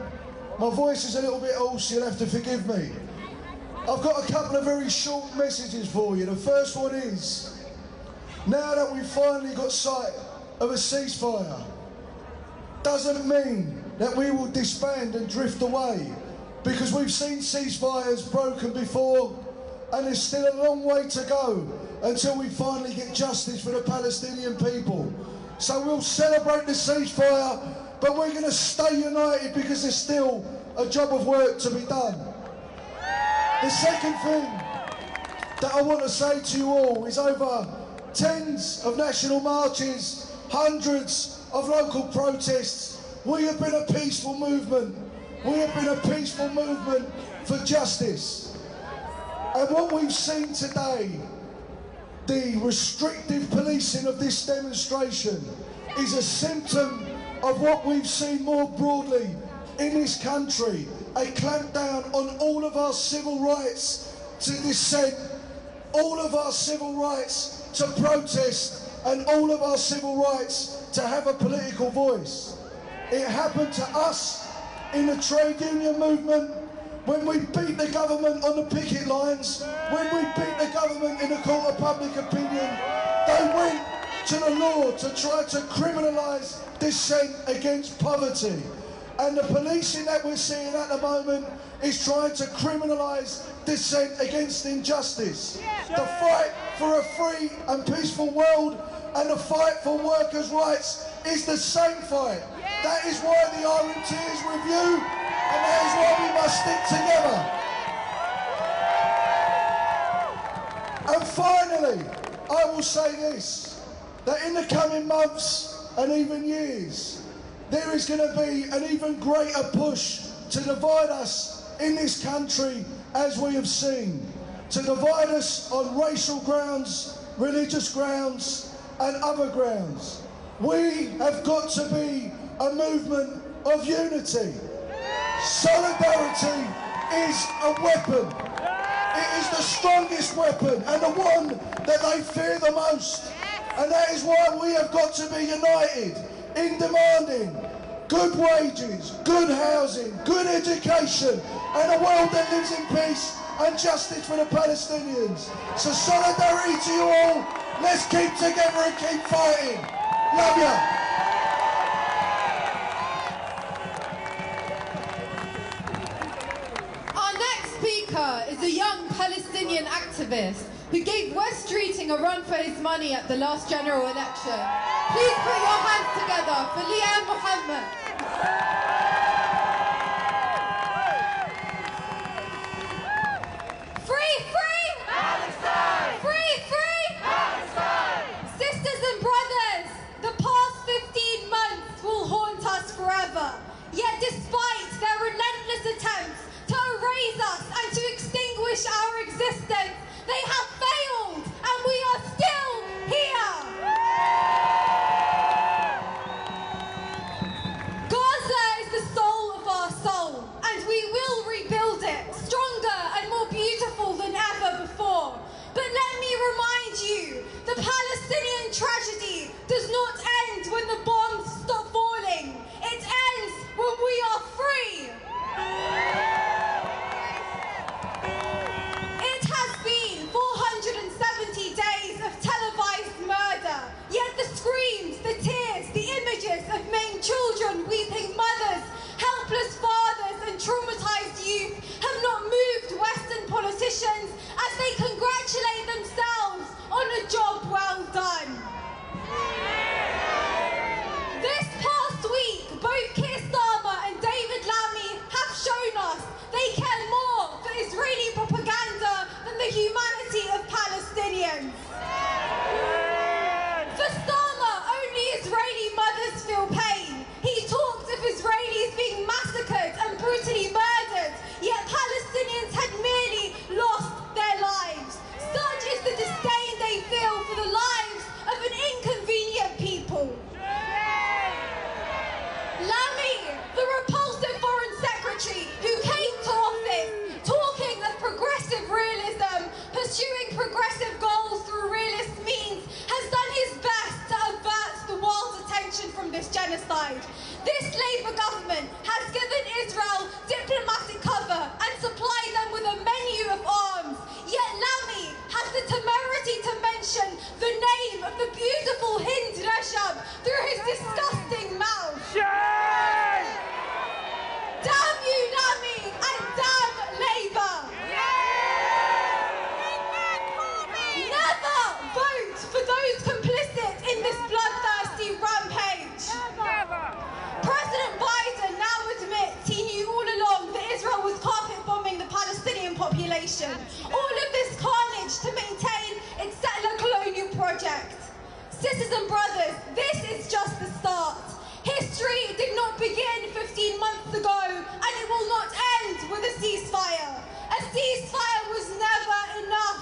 My voice is a little bit hoarse, you'll have to forgive me. I've got a couple of very short messages for you. The first one is, now that we've finally got sight of a ceasefire, doesn't mean that we will disband and drift away, because we've seen ceasefires broken before and there's still a long way to go until we finally get justice for the Palestinian people. So we'll celebrate the ceasefire, but we're going to stay united because there's still a job of work to be done. The second thing that I want to say to you all is over tens of national marches, hundreds of local protests, we have been a peaceful movement. We have been a peaceful movement for justice. And what we've seen today, the restrictive policing of this demonstration, is a symptom of what we've seen more broadly in this country, a clampdown on all of our civil rights to dissent, all of our civil rights to protest, and all of our civil rights to have a political voice. It happened to us in the trade union movement, when we beat the government on the picket lines, when we beat the government in the court of public opinion. They went to the law to try to criminalise dissent against poverty. And the policing that we're seeing at the moment is trying to criminalise dissent against injustice. The fight for a free and peaceful world and the fight for workers' rights is the same fight. That is why the RMT is with you, and that is why we must stick together. And finally, I will say this, that in the coming months and even years, there is going to be an even greater push to divide us in this country, as we have seen, to divide us on racial grounds, religious grounds and other grounds. We have got to be a movement of unity. Solidarity is a weapon. It is the strongest weapon and the one that they fear the most. And that is why we have got to be united in demanding good wages, good housing, good education, and a world that lives in peace and justice for the Palestinians. So solidarity to you all. Let's keep together and keep fighting. Love ya. Is a young Palestinian activist who gave West Streeting a run for his money at the last general election. Please put your hands together for Liam Mohammed. Free, free! Palestine! Free, free! Palestine! Sisters and brothers, the past 15 months will haunt us forever. Yet despite their relentless attempts to erase us and to extinguish our existence, they have failed, and we are still here. Gaza is the soul of our soul, and we will rebuild it stronger and more beautiful than ever before. But let me remind you, the Palestinian tragedy does not end when the bombs stop falling. It ends when we are free. It has been 470 days of televised murder, yet the screams, the tears, the images of maimed children, weeping mothers, helpless fathers and traumatized youth have not moved Western politicians as they congratulate themselves on a job well done. This past week, both Keir Starmer and David Lammy have shown us they care more for Israeli propaganda than the humanity of Palestinians. For Starmer, only Israeli mothers feel pain. He talked of Israelis being massacred and brutally murdered, yet Palestinians had merely lost their lives. Such is the disdain they feel for the lives of an inconvenient people. Lammy, the repulsive foreign secretary who came to office talking of progressive realism, pursuing progressive goals through realist means, has done his best to avert the world's attention from this genocide. This Labour government has given Israel diplomatic cover and supplied them with a menu of arms, yet Lammy has the temerity to mention the name of the beautiful Hind Rajab through his disgusting mouth. Shame! Damn you, Lammy, and damn Labour! Never Sisters and brothers, this is just the start. History did not begin 15 months ago, and it will not end with a ceasefire. A ceasefire was never enough.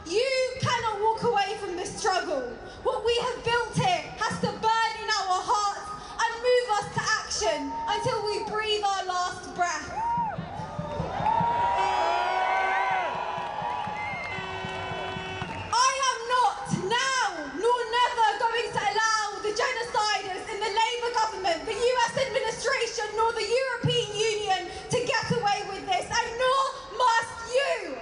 You cannot walk away from this struggle. What we have built here has to burn in our hearts and move us to action until we breathe our last breath. I am not now nor never going to allow the genociders in the Labour government, the US administration, nor the European Union to get away with this, and nor must you.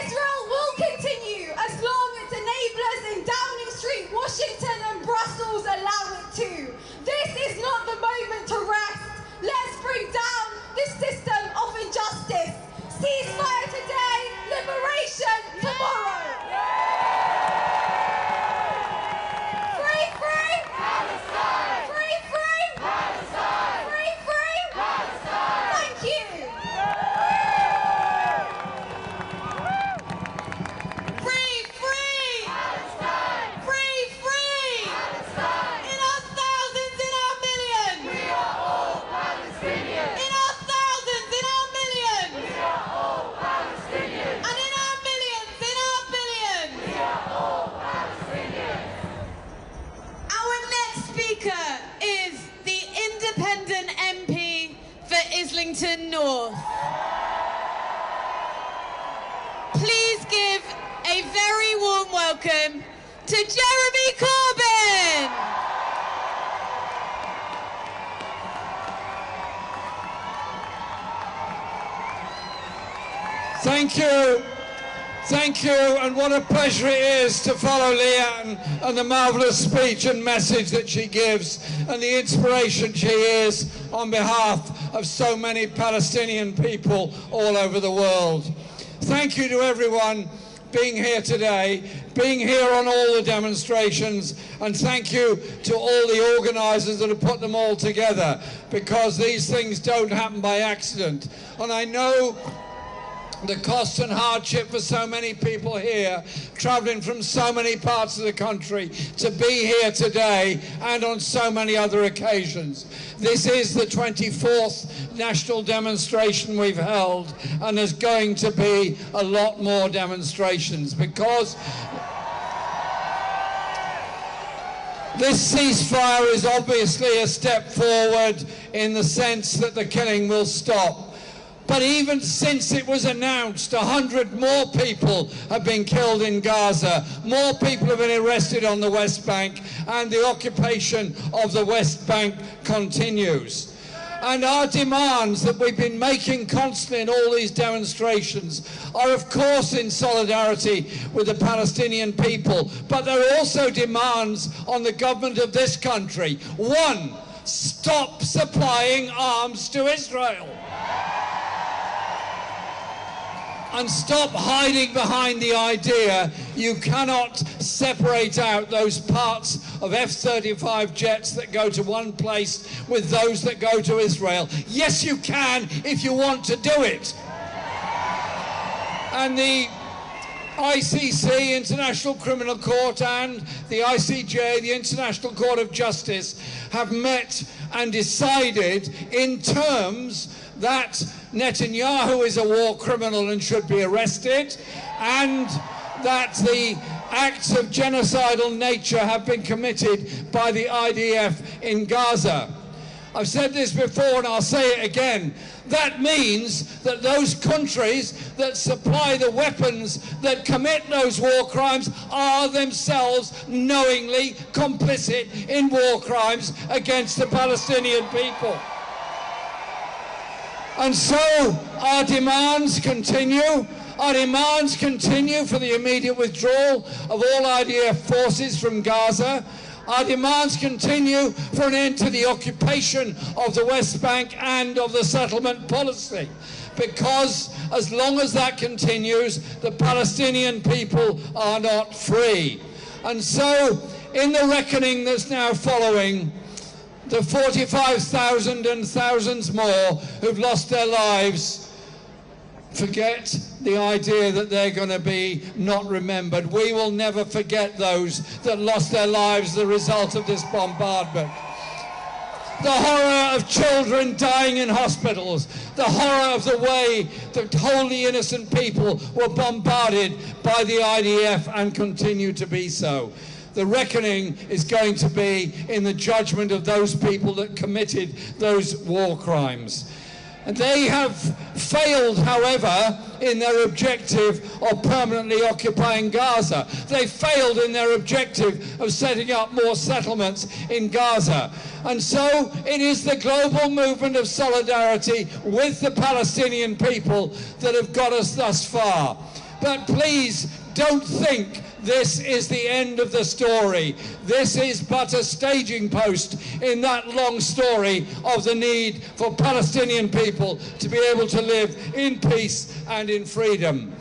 Israel will continue as long as enablers in Downing Street, Washington and Brussels allow it to. This is not the moment to rest. Let's bring down this system of injustice. Ceasefire today, liberation tomorrow. Free, free! Palestine! Free, free! Palestine! Free, free! Palestine! Thank you! Free, free! Palestine! Free, free! Palestine! In our thousands, in our millions! We are all Palestinians! In our thousands, in our millions! We are all Palestinians! And in our millions, in our billions! We are all Palestinians! Our next speaker is the independent MP for Islington North. Please give a very warm welcome to Jeremy Corbyn. Thank you, and what a pleasure it is to follow Leanne and the marvellous speech and message that she gives and the inspiration she is on behalf of so many Palestinian people all over the world. Thank you to everyone being here today, being here on all the demonstrations, and thank you to all the organisers that have put them all together, because these things don't happen by accident. And I know the cost and hardship for so many people here, travelling from so many parts of the country to be here today and on so many other occasions. This is the 24th national demonstration we've held, and there's going to be a lot more demonstrations, because this ceasefire is obviously a step forward in the sense that the killing will stop. But even since it was announced, 100 more people have been killed in Gaza, more people have been arrested on the West Bank, and the occupation of the West Bank continues. And our demands that we've been making constantly in all these demonstrations are, of course, in solidarity with the Palestinian people, but they're also demands on the government of this country. One, stop supplying arms to Israel. And stop hiding behind the idea you cannot separate out those parts of F-35 jets that go to one place with those that go to Israel. Yes, you can if you want to do it. And the ICC, International Criminal Court, and the ICJ, the International Court of Justice, have met and decided in terms that Netanyahu is a war criminal and should be arrested, and that the acts of genocidal nature have been committed by the IDF in Gaza. I've said this before and I'll say it again. That means that those countries that supply the weapons that commit those war crimes are themselves knowingly complicit in war crimes against the Palestinian people. And so our demands continue. Our demands continue for the immediate withdrawal of all IDF forces from Gaza. Our demands continue for an end to the occupation of the West Bank and of the settlement policy. Because as long as that continues, the Palestinian people are not free. And so, in the reckoning that's now following, the 45,000 and thousands more who've lost their lives forget the idea that they're going to be not remembered. We will never forget those that lost their lives as a result of this bombardment. The horror of children dying in hospitals, the horror of the way that wholly innocent people were bombarded by the IDF and continue to be so. The reckoning is going to be in the judgment of those people that committed those war crimes. And they have failed, however, in their objective of permanently occupying Gaza. They failed in their objective of setting up more settlements in Gaza. And so it is the global movement of solidarity with the Palestinian people that have got us thus far. But please don't think this is the end of the story. This is but a staging post in that long story of the need for Palestinian people to be able to live in peace and in freedom.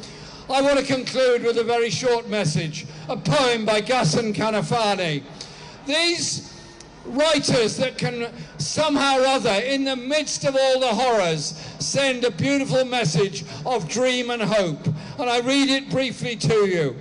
I want to conclude with a very short message, a poem by Ghassan Kanafani. These writers that can somehow or other, in the midst of all the horrors, send a beautiful message of dream and hope. And I read it briefly to you.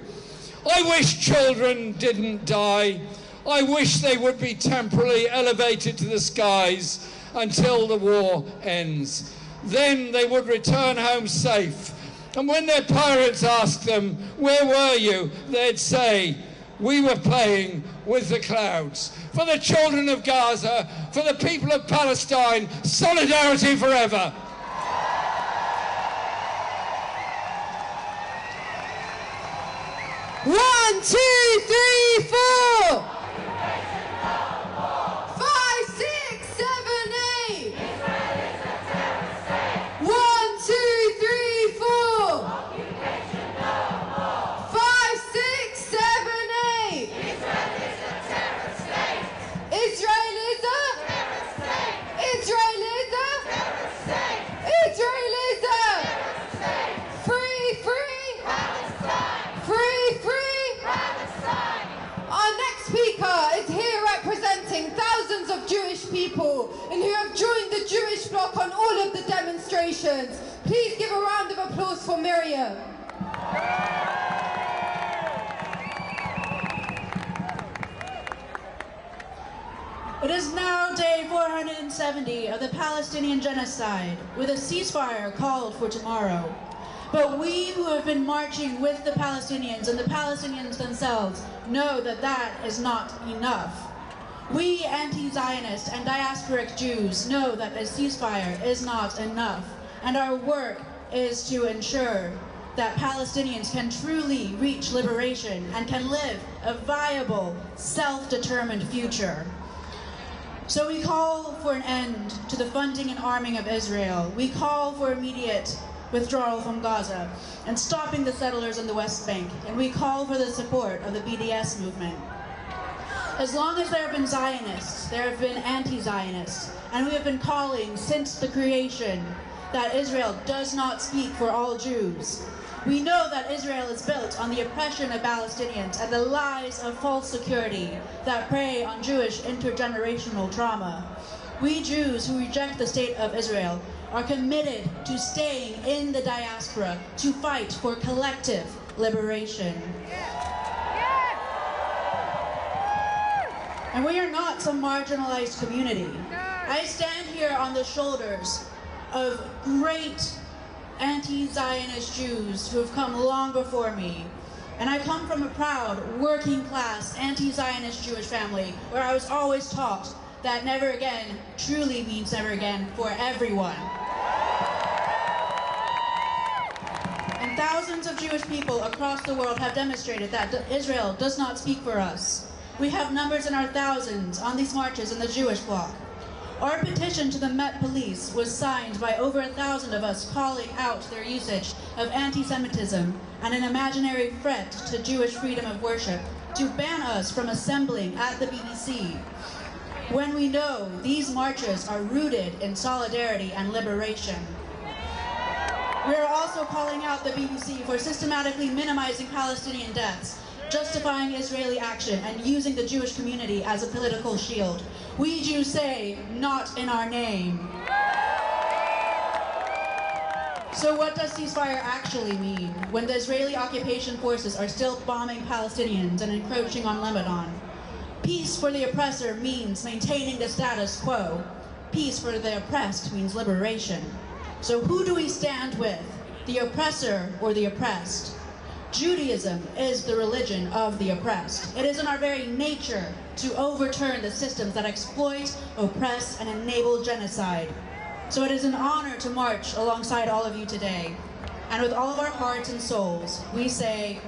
I wish children didn't die. I wish they would be temporarily elevated to the skies until the war ends. Then they would return home safe. And when their parents asked them, where were you? They'd say, we were playing with the clouds. For the children of Gaza, for the people of Palestine, solidarity forever. One, two, three, four. 5, 6, 7, 8. 1, 2, 3, 4. 5, 6, 7, 8. Israel is a terrorist state. Israel is a terrorist state. Israel is a free, free Palestine. Free, free Palestine. Our next speaker is here representing thousands of Jewish people and who have joined the Jewish bloc on all of the demonstrations. Please give a round of applause for Miriam. It is now day 470 of the Palestinian genocide, with a ceasefire called for tomorrow. But we who have been marching with the Palestinians and the Palestinians themselves know that that is not enough. We anti-Zionist and diasporic Jews know that a ceasefire is not enough, and our work is to ensure that Palestinians can truly reach liberation and can live a viable, self-determined future. So we call for an end to the funding and arming of Israel. We call for immediate withdrawal from Gaza and stopping the settlers in the West Bank. And we call for the support of the BDS movement. As long as there have been Zionists, there have been anti-Zionists. And we have been calling since the creation that Israel does not speak for all Jews. We know that Israel is built on the oppression of Palestinians and the lies of false security that prey on Jewish intergenerational trauma. We Jews who reject the state of Israel are committed to staying in the diaspora to fight for collective liberation. And we are not some marginalized community. I stand here on the shoulders of great anti-Zionist Jews who have come long before me. And I come from a proud, working-class, anti-Zionist Jewish family where I was always taught that never again truly means never again for everyone. And thousands of Jewish people across the world have demonstrated that Israel does not speak for us. We have numbers in our thousands on these marches in the Jewish bloc. Our petition to the Met Police was signed by over 1,000 of us calling out their usage of anti-Semitism and an imaginary threat to Jewish freedom of worship to ban us from assembling at the BBC. When we know these marches are rooted in solidarity and liberation. We are also calling out the BBC for systematically minimizing Palestinian deaths, justifying Israeli action, and using the Jewish community as a political shield. We Jews say, not in our name. So what does ceasefire actually mean when the Israeli occupation forces are still bombing Palestinians and encroaching on Lebanon? Peace for the oppressor means maintaining the status quo. Peace for the oppressed means liberation. So who do we stand with, the oppressor or the oppressed? Judaism is the religion of the oppressed. It is in our very nature to overturn the systems that exploit, oppress, and enable genocide. So it is an honor to march alongside all of you today. And with all of our hearts and souls, we say,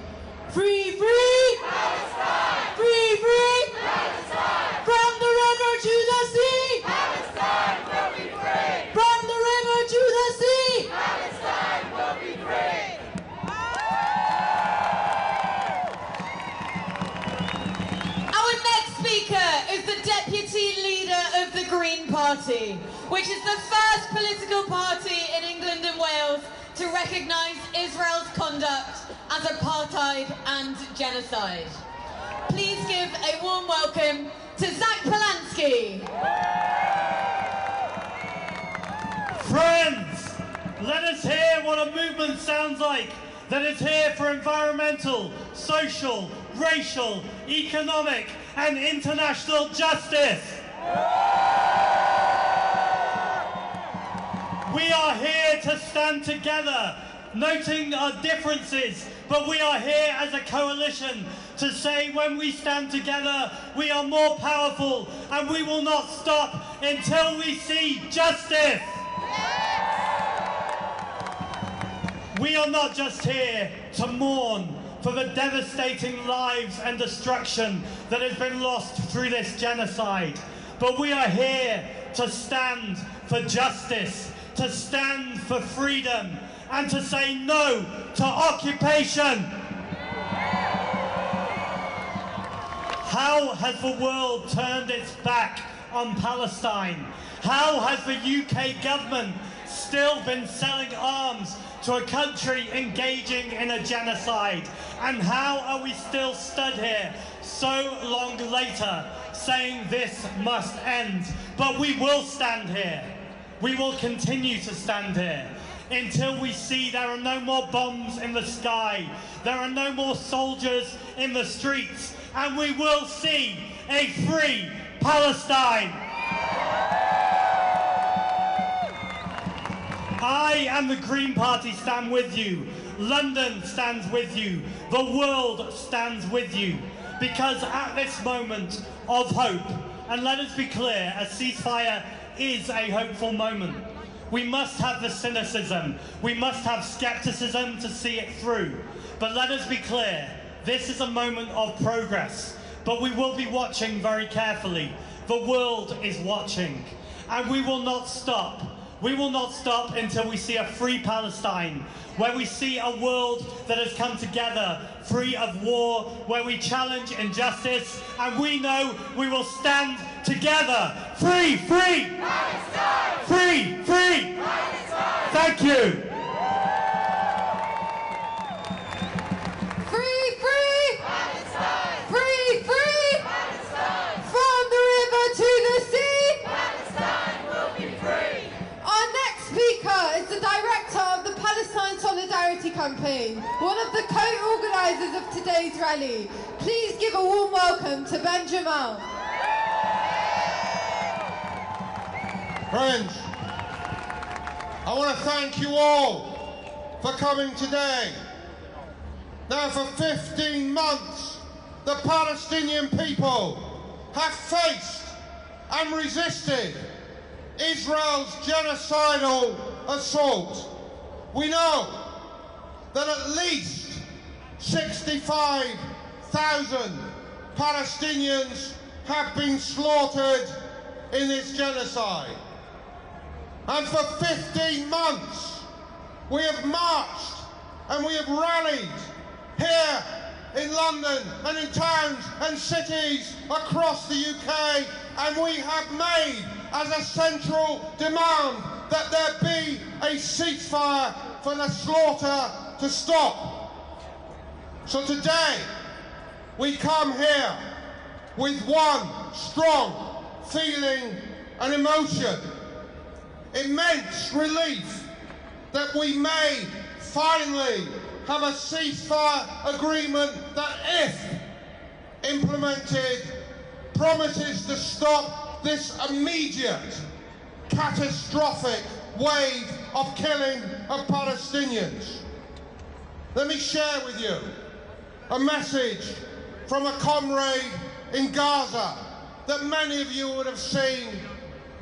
free, free! Palestine! Free, free! Palestine! From the river to the sea! Palestine will be free! From the river to the sea! Palestine will be free! Our next speaker is the Deputy Leader of the Green Party, which is the first political party in England and Wales to recognise Israel's conduct as apartheid and genocide. Please give a warm welcome to Zach Polanski. Friends, let us hear what a movement sounds like that is here for environmental, social, racial, economic and international justice. We are here to stand together, noting our differences, but we are here as a coalition to say when we stand together, we are more powerful and we will not stop until we see justice. We are not just here to mourn for the devastating lives and destruction that has been lost through this genocide, but we are here to stand for justice, to stand for freedom, and to say no to occupation. How has the world turned its back on Palestine? How has the UK government still been selling arms to a country engaging in a genocide? And how are we still stood here so long later saying this must end? But we will stand here. We will continue to stand here until we see there are no more bombs in the sky, there are no more soldiers in the streets, and we will see a free Palestine. I and the Green Party stand with you. London stands with you. The world stands with you. Because at this moment of hope, and let us be clear, a ceasefire is a hopeful moment. We must have the cynicism. We must have skepticism to see it through. But let us be clear, this is a moment of progress. But we will be watching very carefully. The world is watching. And we will not stop. We will not stop until we see a free Palestine, where we see a world that has come together, free of war, where we challenge injustice, and we know we will stand together. Free, free! Palestine! Free, free! Palestine! Thank you! Free, free! Palestine! Free, free! Palestine! From the river to the sea! Palestine will be free! Our next speaker is the director of the Palestine Solidarity Campaign, one of the co-organisers of today's rally. Please give a warm welcome to Ben Jamal. Friends, I want to thank you all for coming today. Now, for 15 months, the Palestinian people have faced and resisted Israel's genocidal assault. We know that at least 65,000 Palestinians have been slaughtered in this genocide. And for 15 months, we have marched and we have rallied here in London and in towns and cities across the UK, and we have made as a central demand that there be a ceasefire for the slaughter to stop. So today, we come here with one strong feeling and emotion: immense relief that we may finally have a ceasefire agreement that, if implemented, promises to stop this immediate, catastrophic wave of killing of Palestinians. Let me share with you a message from a comrade in Gaza that many of you would have seen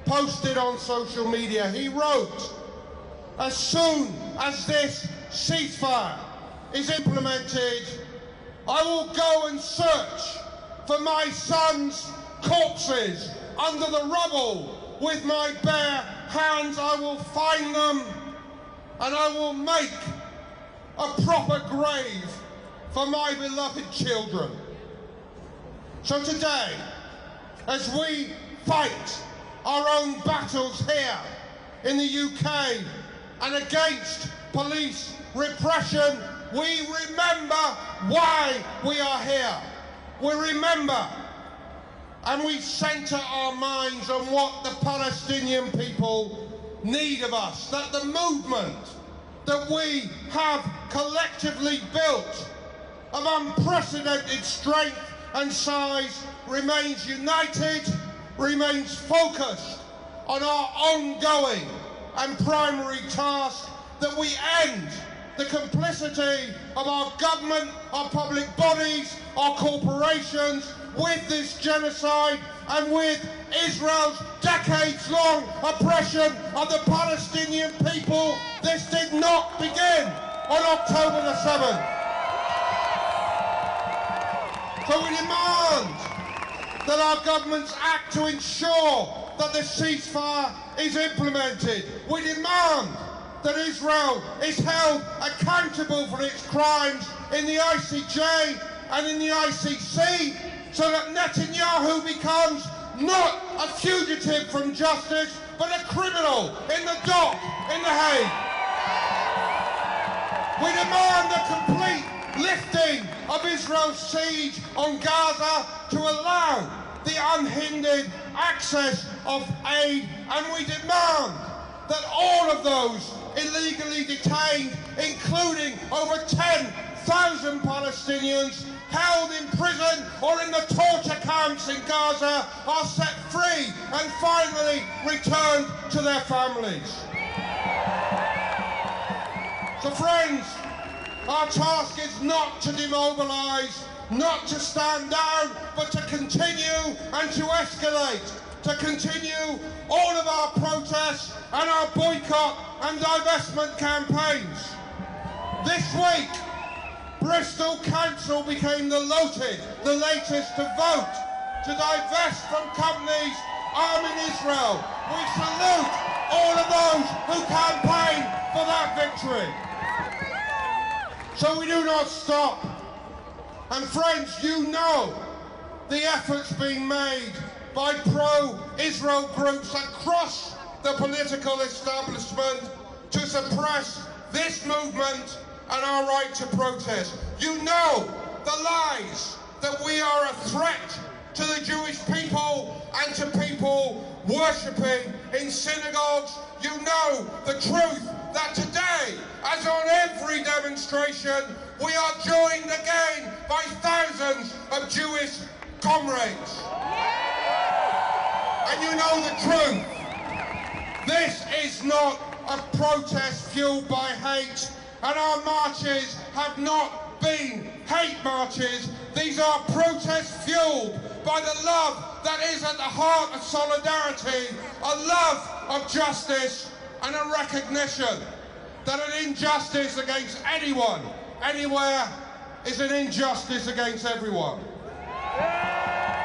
posted on social media. He wrote, "As soon as this ceasefire is implemented, I will go and search for my son's corpses under the rubble. With my bare hands I will find them, and I will make a proper grave for my beloved children." So today, as we fight our own battles here in the UK and against police repression, we remember why we are here. We remember and we centre our minds on what the Palestinian people need of us, that the movement that we have collectively built of unprecedented strength and size remains united, remains focused on our ongoing and primary task, that we end the complicity of our government, our public bodies, our corporations with this genocide and with Israel's decades-long oppression of the Palestinian people. This did not begin on October the 7th. So we demand that our governments act to ensure that the ceasefire is implemented. We demand that Israel is held accountable for its crimes in the ICJ and in the ICC, so that Netanyahu becomes not a fugitive from justice, but a criminal in the dock in The Hague. We demand a complete lifting of Israel's siege on Gaza to allow the unhindered access of aid, and we demand that all of those illegally detained, including over 10,000 Palestinians held in prison or in the torture camps in Gaza, are set free and finally returned to their families. So friends, our task is not to demobilise, not to stand down, but to continue and to escalate, to continue all of our protests and our boycott and divestment campaigns. This week, Bristol Council became the latest to vote to divest from companies arming Israel. We salute all of those who campaigned for that victory. So we do not stop. And friends, you know the efforts being made by pro-Israel groups across the political establishment to suppress this movement and our right to protest. You know the lies that we are a threat to the Jewish people and to people worshipping in synagogues. You know the truth that today, as on every demonstration, we are joined again by thousands of Jewish comrades. And you know the truth. This is not a protest fueled by hate, and our marches have not been hate marches. These are protests fueled by the love that is at the heart of solidarity, a love of justice, and a recognition that an injustice against anyone, anywhere, is an injustice against everyone.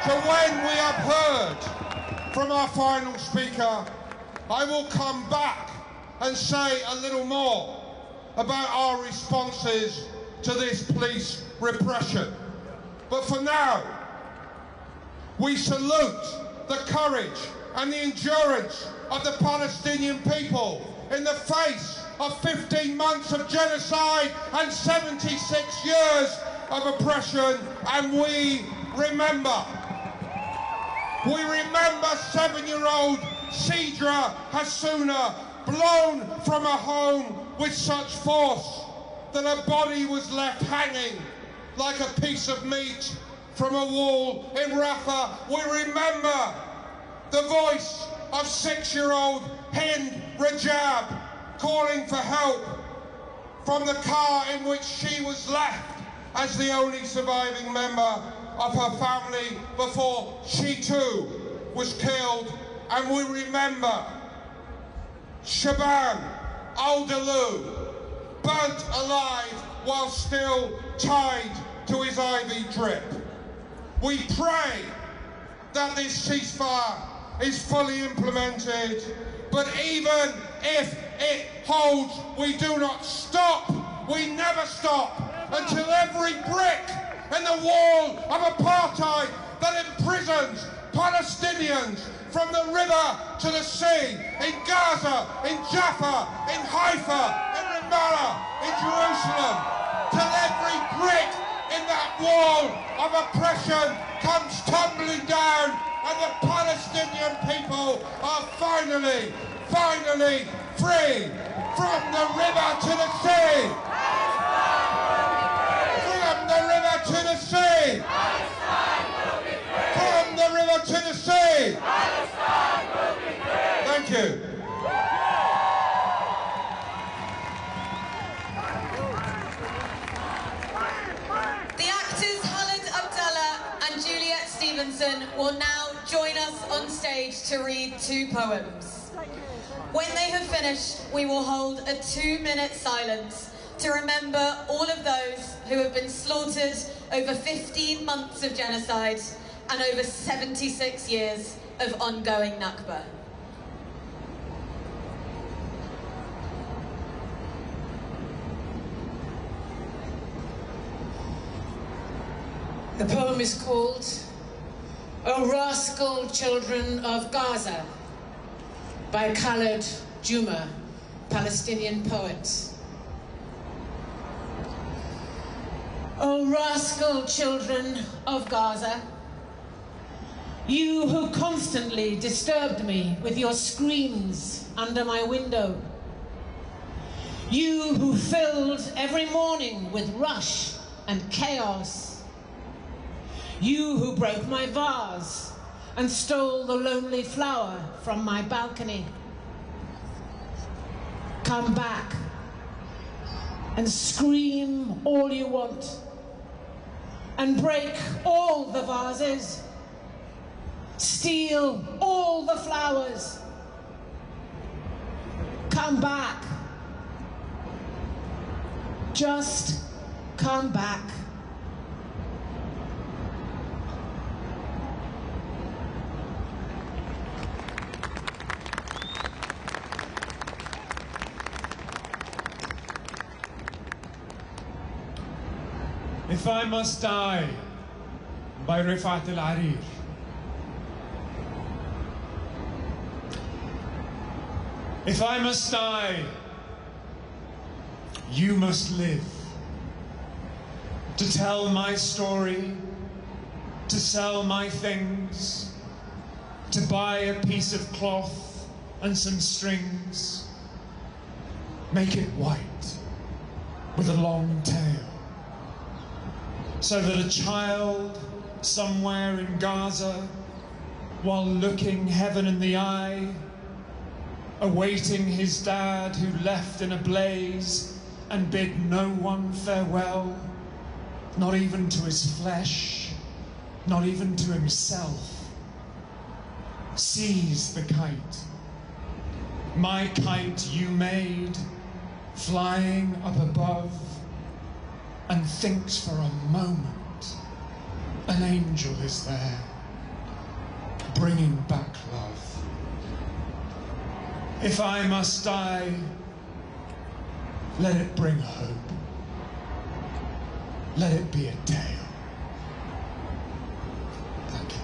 So when we have heard from our final speaker, I will come back and say a little more about our responses to this police repression. But for now, we salute the courage and the endurance of the Palestinian people in the face of 15 months of genocide and 76 years of oppression. And we remember 7-year-old Sidra Hassouna, blown from her home with such force that a body was left hanging like a piece of meat from a wall in Rafah. We remember the voice of 6-year-old Hind Rajab calling for help from the car in which she was left as the only surviving member of her family before she too was killed. And we remember Shabbat al-Dalu, burnt alive while still tied to his ivy drip. We pray that this ceasefire is fully implemented, but even if it holds, we do not stop. We never stop until every brick in the wall of apartheid that imprisons Palestinians from the river to the sea, in Gaza, in Jaffa, in Haifa, in Ramallah, in Jerusalem, till every brick in that wall of oppression comes tumbling down and the Palestinian people are finally free from the river to the sea. From the river to the sea. From the river to the sea. Thank you. The actors Khaled Abdallah and Juliet Stevenson will now join us on stage to read 2 poems. When they have finished, we will hold a 2-minute silence to remember all of those who have been slaughtered over 15 months of genocide and over 76 years of ongoing Nakba. The poem is called O Rascal Children of Gaza by Khaled Juma, Palestinian poet. O rascal children of Gaza, you who constantly disturbed me with your screams under my window, you who filled every morning with rush and chaos, you who broke my vase and stole the lonely flower from my balcony, come back and scream all you want and break all the vases, steal all the flowers. Come back. Just come back. If I Must Die by Rifat al-Arir. If I must die, you must live. To tell my story, to sell my things, to buy a piece of cloth and some strings, make it white with a long tail, so that a child somewhere in Gaza, while looking heaven in the eye, awaiting his dad who left in a blaze and bid no one farewell, not even to his flesh, not even to himself, sees the kite, my kite you made, flying up above, and thinks for a moment an angel is there, bringing back love. If I must die, let it bring hope. Let it be a tale. Thank you.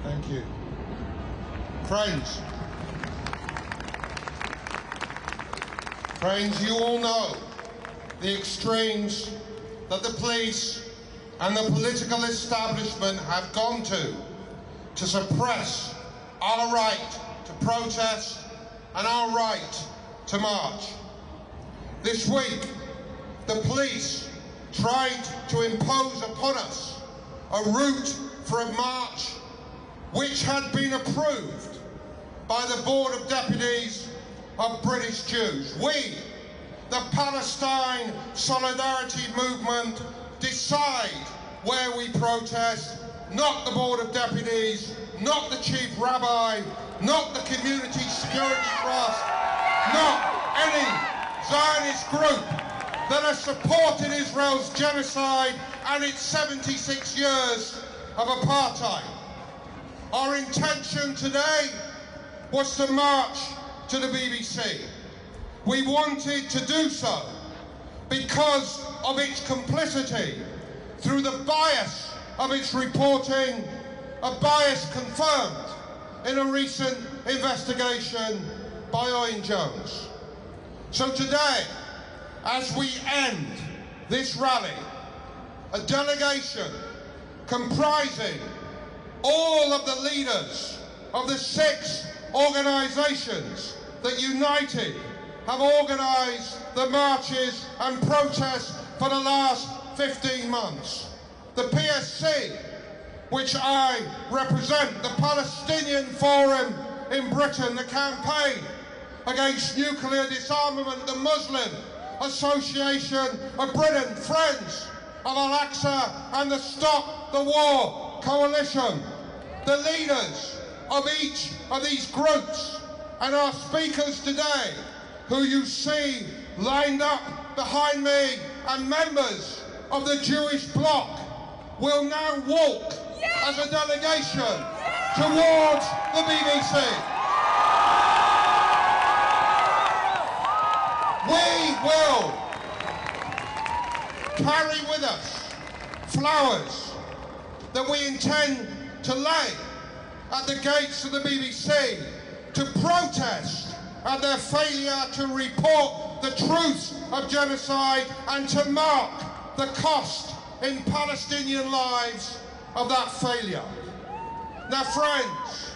Thank you. Friends, you all know the extremes that the police and the political establishment have gone to suppress our right to protest and our right to march. This week, the police tried to impose upon us a route for a march which had been approved by the Board of Deputies of British Jews. We, the Palestine Solidarity Movement, decide where we protest, not the Board of Deputies, not the Chief Rabbi, not the Community Security Trust, not any Zionist group that has supported Israel's genocide and its 76 years of apartheid. Our intention today was to march to the BBC. We wanted to do so because of its complicity through the bias of its reporting, a bias confirmed in a recent investigation by Owen Jones. So today, as we end this rally, a delegation comprising all of the leaders of the 6 organisations that united have organised the marches and protests for the last 15 months. The PSC, which I represent, the Palestinian Forum in Britain, the Campaign Against Nuclear Disarmament, the Muslim Association of Britain, Friends of Al-Aqsa, and the Stop the War Coalition. The leaders of each of these groups and our speakers today, who you see lined up behind me, and members of the Jewish bloc, will now walk as a delegation towards the BBC. We will carry with us flowers that we intend to lay at the gates of the BBC to protest at their failure to report the truth of genocide and to mark the cost in Palestinian lives of that failure. Now friends,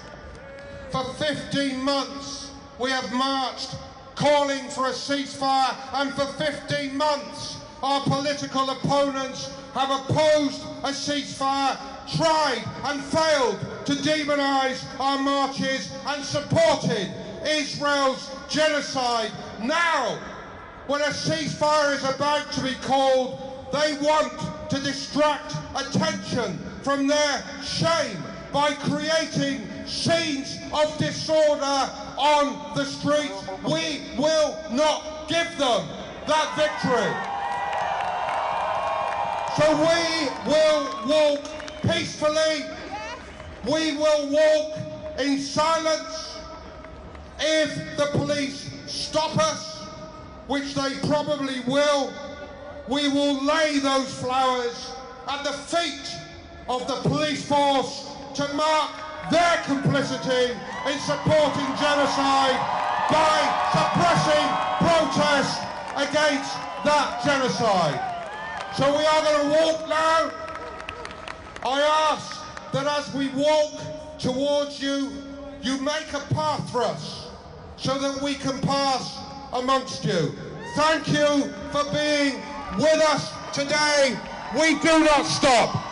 for 15 months we have marched calling for a ceasefire, and for 15 months our political opponents have opposed a ceasefire, tried and failed to demonise our marches and supported Israel's genocide. Now, when a ceasefire is about to be called, they want to distract attention from their shame by creating scenes of disorder on the streets. We will not give them that victory. So we will walk peacefully. We will walk in silence. If the police stop us, which they probably will lay those flowers at the feet of the police force to mark their complicity in supporting genocide by suppressing protest against that genocide. So we are going to walk now. I ask that as we walk towards you, you make a path for us so that we can pass amongst you. Thank you for being with us today. We do not stop.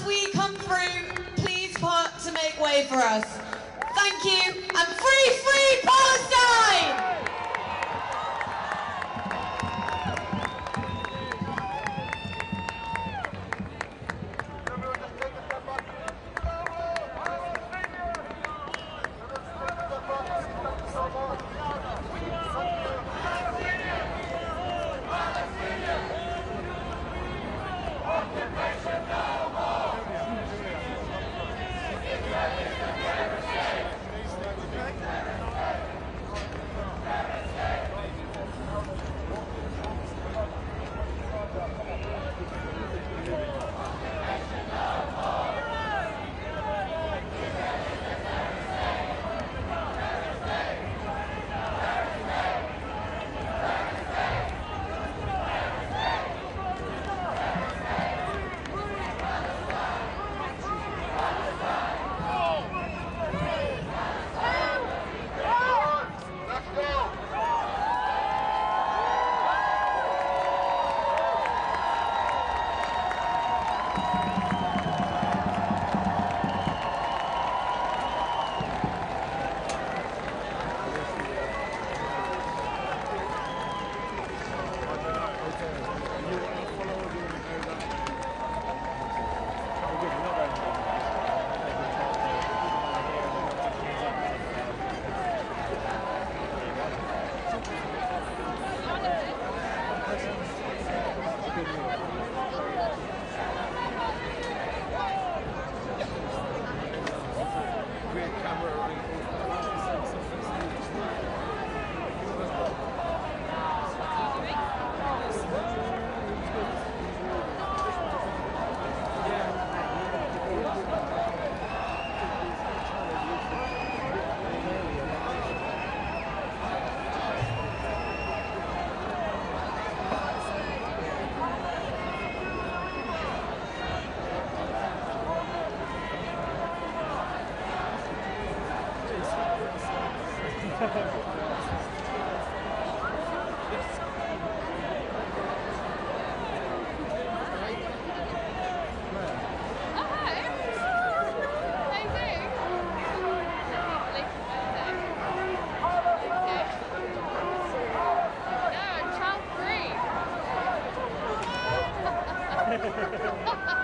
as we come through, please park to make way for us. Thank you, and free Palestine! Ha ha ha!